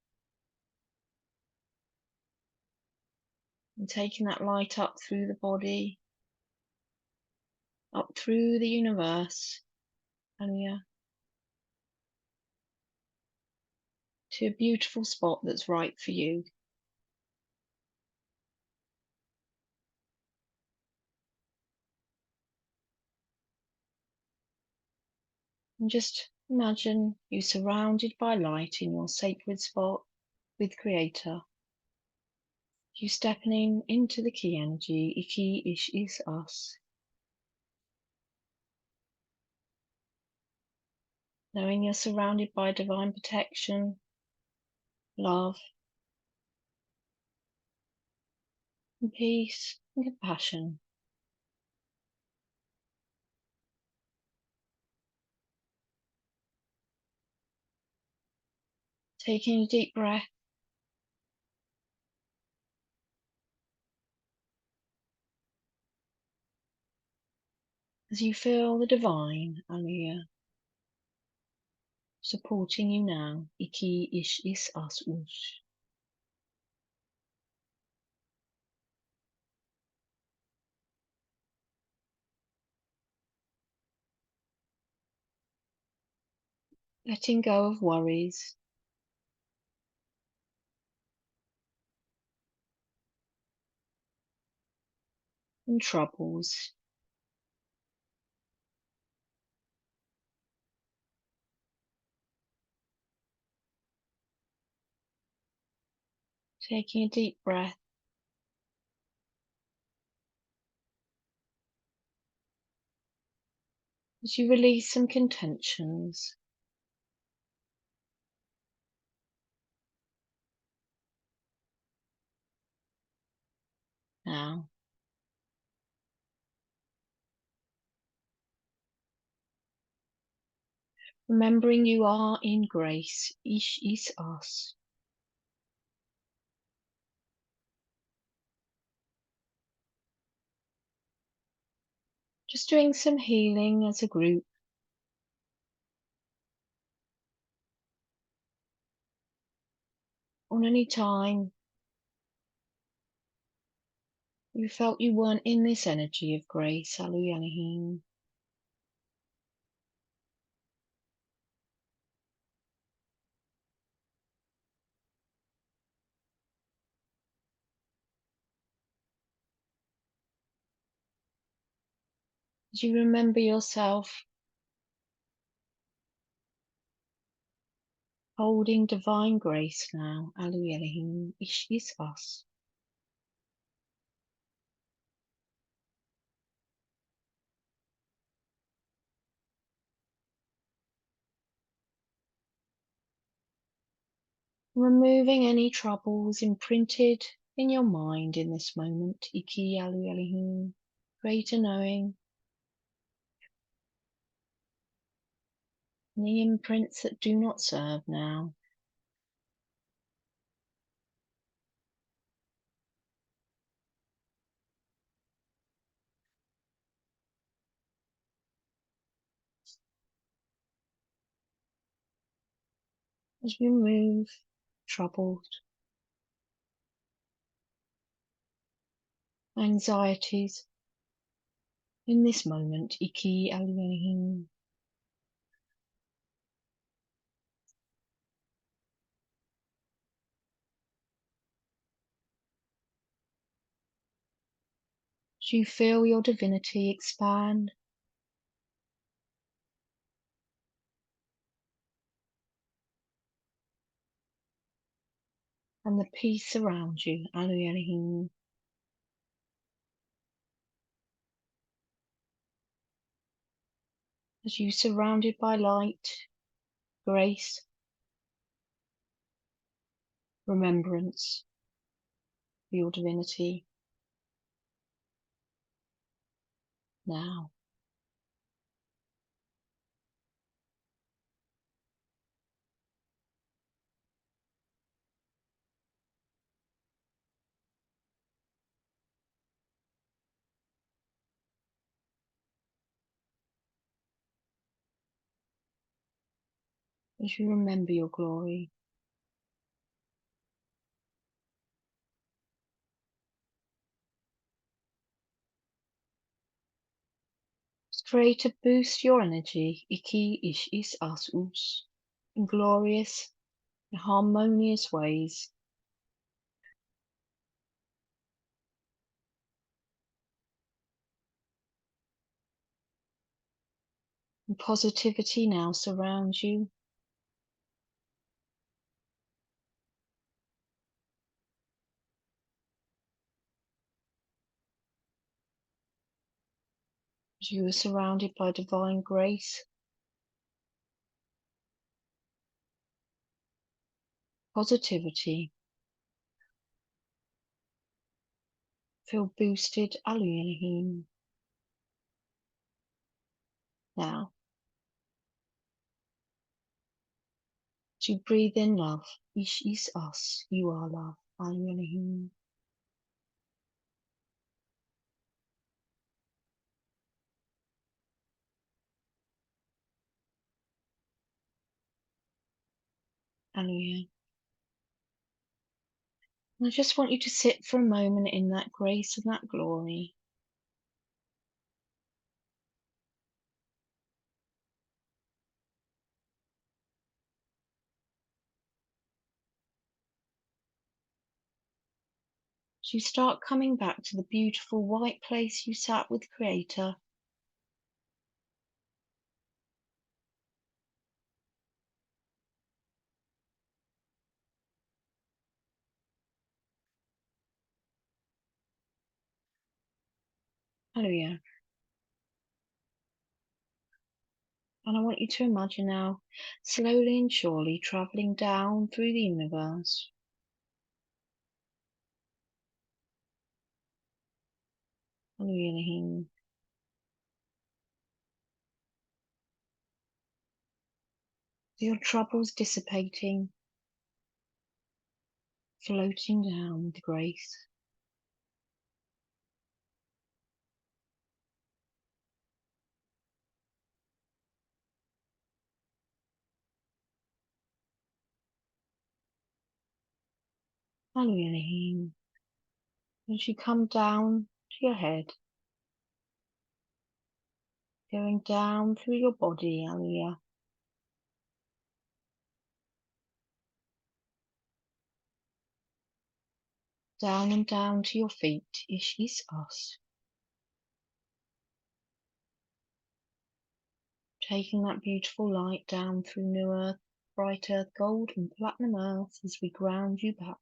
And taking that light up through the body, up through the universe, and to a beautiful spot that's right for you. And just imagine you surrounded by light in your sacred spot with Creator. You stepping into the key energy. Iki ish is us. knowing you're surrounded by divine protection, love, and peace and compassion. Taking a deep breath. As you feel the divine, Aliyah, supporting you now, Iki Ish Is As Ush. Letting go of worries, and troubles. Taking a deep breath. As you release some contentions. Now, remembering you are in grace, Ish Is Us. Just doing some healing as a group. On any time you felt you weren't in this energy of grace, Alu Yanahim. As you remember yourself holding divine grace now, Alu Elohim, Ish Is Us. Removing any troubles imprinted in your mind in this moment, Iki Alu Elohim, greater knowing, and the imprints that do not serve now. As we remove troubles, anxieties in this moment, Iki Alu Elohim. As you feel your divinity expand, and the peace around you, Alu Elohim. As you surrounded by light, grace, remembrance for your divinity. Now, as you remember your glory, create to boost your energy, Iki Ish Is As Us, in glorious and harmonious ways. And positivity now surrounds you. As you are surrounded by divine grace, positivity. Feel boosted. Aluyelahim. Now, to breathe in love. Ish is us. You are love. Aluyelahim. Hallelujah. And I just want you to sit for a moment in that grace and that glory. As you start coming back to the beautiful white place you sat with Creator, hallelujah. And I want you to imagine now, slowly and surely traveling down through the universe. Hallelujah. Your troubles dissipating, floating down with grace. Hallelujah. As you come down to your head, going down through your body, hallelujah. Down and down to your feet, Ish is us. Taking that beautiful light down through new earth, bright earth, gold and platinum earth as we ground you back.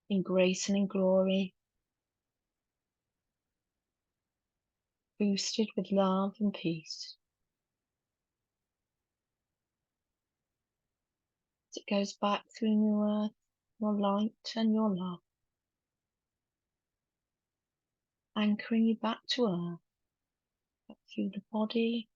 In grace and in glory, boosted with love and peace. As it goes back through new earth, your light and your love, anchoring you back to earth, back through the body,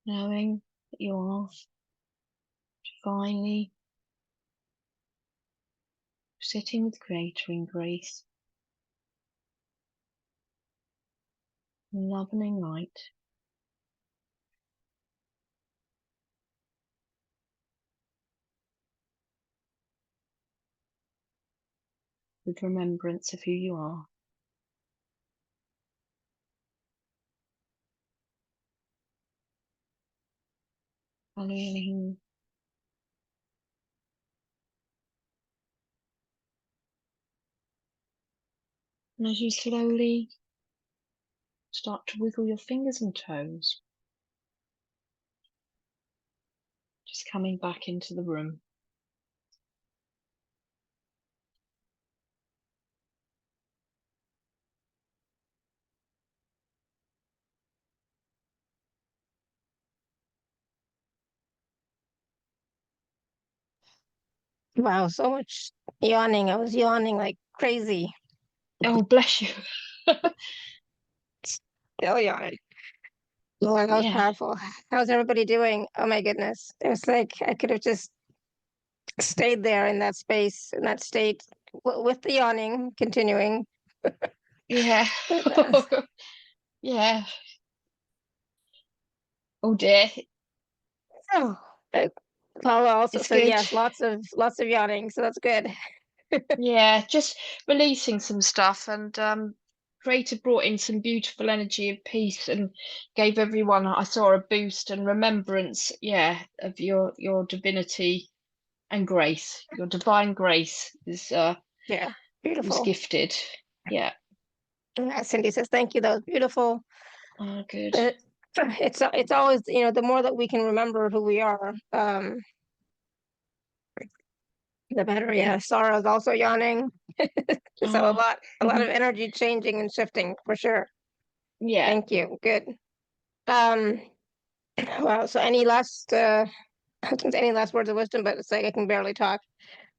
knowing that you are divinely sitting with Creator in grace, in love and in light. With remembrance of who you are. Hallelujah. And as you slowly start to wiggle your fingers and toes, just coming back into the room. Wow, so much yawning. I was yawning like crazy. Oh, bless you. Still yawning. Lord, that was powerful. How's everybody doing? Oh my goodness. It was like I could have just stayed there in that space, in that state, with the yawning continuing. Yeah. Yeah. Oh dear. Oh, Paula also It's said good. yes, lots of yawning, so that's good. Yeah, just releasing some stuff, and Creator brought in some beautiful energy of peace and gave everyone, I saw, a boost and remembrance, of your divinity and grace. Your divine grace is Yeah, beautiful. was gifted. Yeah. Cindy says thank you. That was beautiful. Oh, good. It's always, the more that we can remember who we are, The better, yeah. Sarah's also yawning. So a lot of energy changing and shifting for sure. Yeah. Thank you. Good. Wow. So any last any last words of wisdom? But it's like I can barely talk.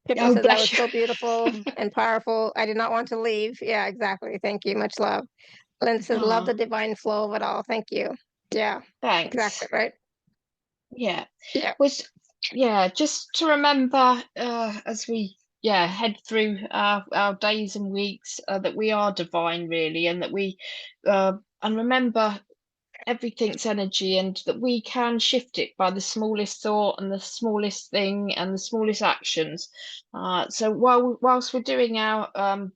Pippa says that was so beautiful and powerful. I did not want to leave. Yeah, exactly. Thank you. Much love. Linda says, love the divine flow of it all. Thank you. Yeah. Thanks. Exactly. Right. Yeah. Yeah. Just to remember as we head through our days and weeks that we are divine, really, and that we and remember everything's energy, and that we can shift it by the smallest thought and the smallest thing and the smallest actions. So whilst we're doing our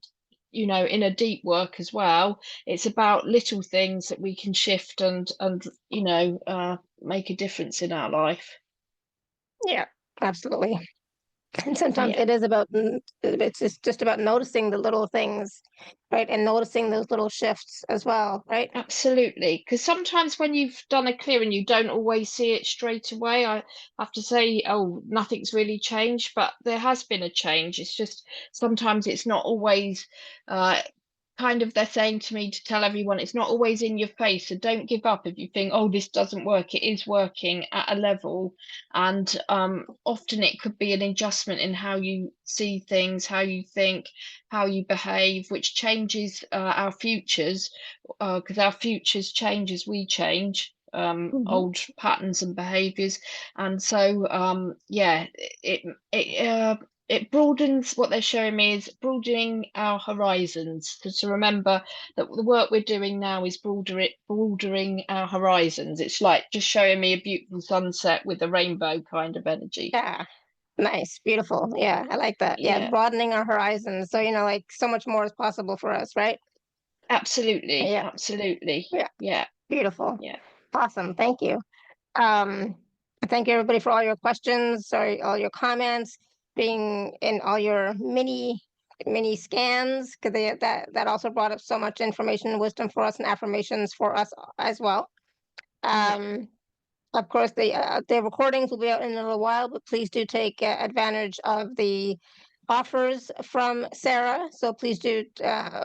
inner deep work as well, it's about little things that we can shift and make a difference in our life. Yeah, absolutely. And sometimes it is about, it's just about noticing the little things, right? And noticing those little shifts as well, right? Absolutely. Because sometimes when you've done a clearing, you don't always see it straight away. I have to say, oh, nothing's really changed, but there has been a change. It's just sometimes it's not always kind of, they're saying to me to tell everyone it's not always in your face, so don't give up if you think, oh, this doesn't work. It is working at a level, and often it could be an adjustment in how you see things, how you think, how you behave, which changes our futures, because our futures change as we change. Old patterns and behaviors, and so it broadens. What they're showing me is broadening our horizons, because to remember that the work we're doing now is broadening our horizons. It's like just showing me a beautiful sunset with a rainbow kind of energy. Yeah, nice, beautiful. Yeah, I like that. Yeah, broadening our horizons, so like so much more is possible for us, right? Absolutely. Yeah, absolutely. Yeah, beautiful. Yeah, awesome. Thank you. Thank you everybody for all your questions, sorry, all your comments, being in all your mini scans, because that also brought up so much information and wisdom for us, and affirmations for us as well. Of course, the recordings will be out in a little while, but please do take advantage of the offers from Sarah. So please do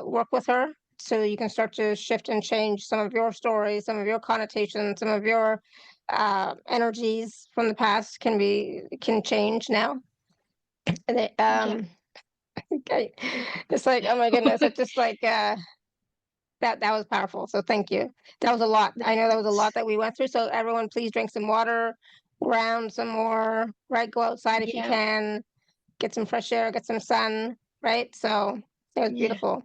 work with her so you can start to shift and change some of your stories, some of your connotations, some of your energies from the past can change now. And okay. It's like, oh my goodness, it's just like that was powerful. So thank you. That was a lot. I know that was a lot that we went through. So everyone, please drink some water, ground some more, right? Go outside if you can, get some fresh air, get some sun, right? So it was beautiful.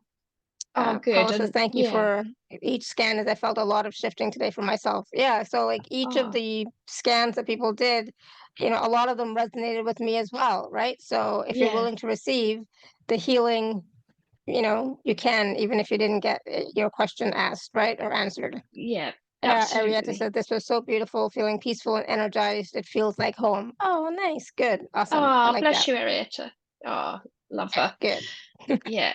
Oh, good. Paula says, thank you for each scan, as I felt a lot of shifting today for myself. Yeah, so like each of the scans that people did, a lot of them resonated with me as well, right? So if you're willing to receive the healing, you can, even if you didn't get your question asked, right, or answered. Yeah, absolutely. Arietta said, this was so beautiful, feeling peaceful and energized. It feels like home. Oh, nice. Good. Awesome. I like bless that. you, Arietta. Oh, love her. Good. Yeah.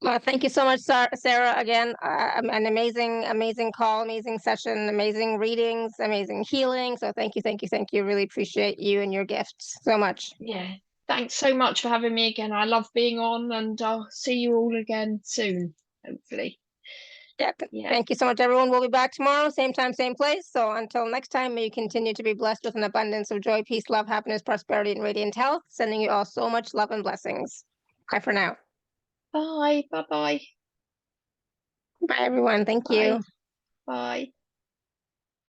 Well, thank you so much, Sarah. Again, an amazing call, amazing session, amazing readings, amazing healing. So thank you. Really appreciate you and your gifts so much. Yeah. Thanks so much for having me again. I love being on, and I'll see you all again soon, hopefully. Yeah. Thank you so much, everyone. We'll be back tomorrow, same time, same place. So until next time, may you continue to be blessed with an abundance of joy, peace, love, happiness, prosperity, and radiant health. Sending you all so much love and blessings. Bye for now. Bye. Bye-bye. Bye, everyone. Thank you. Bye.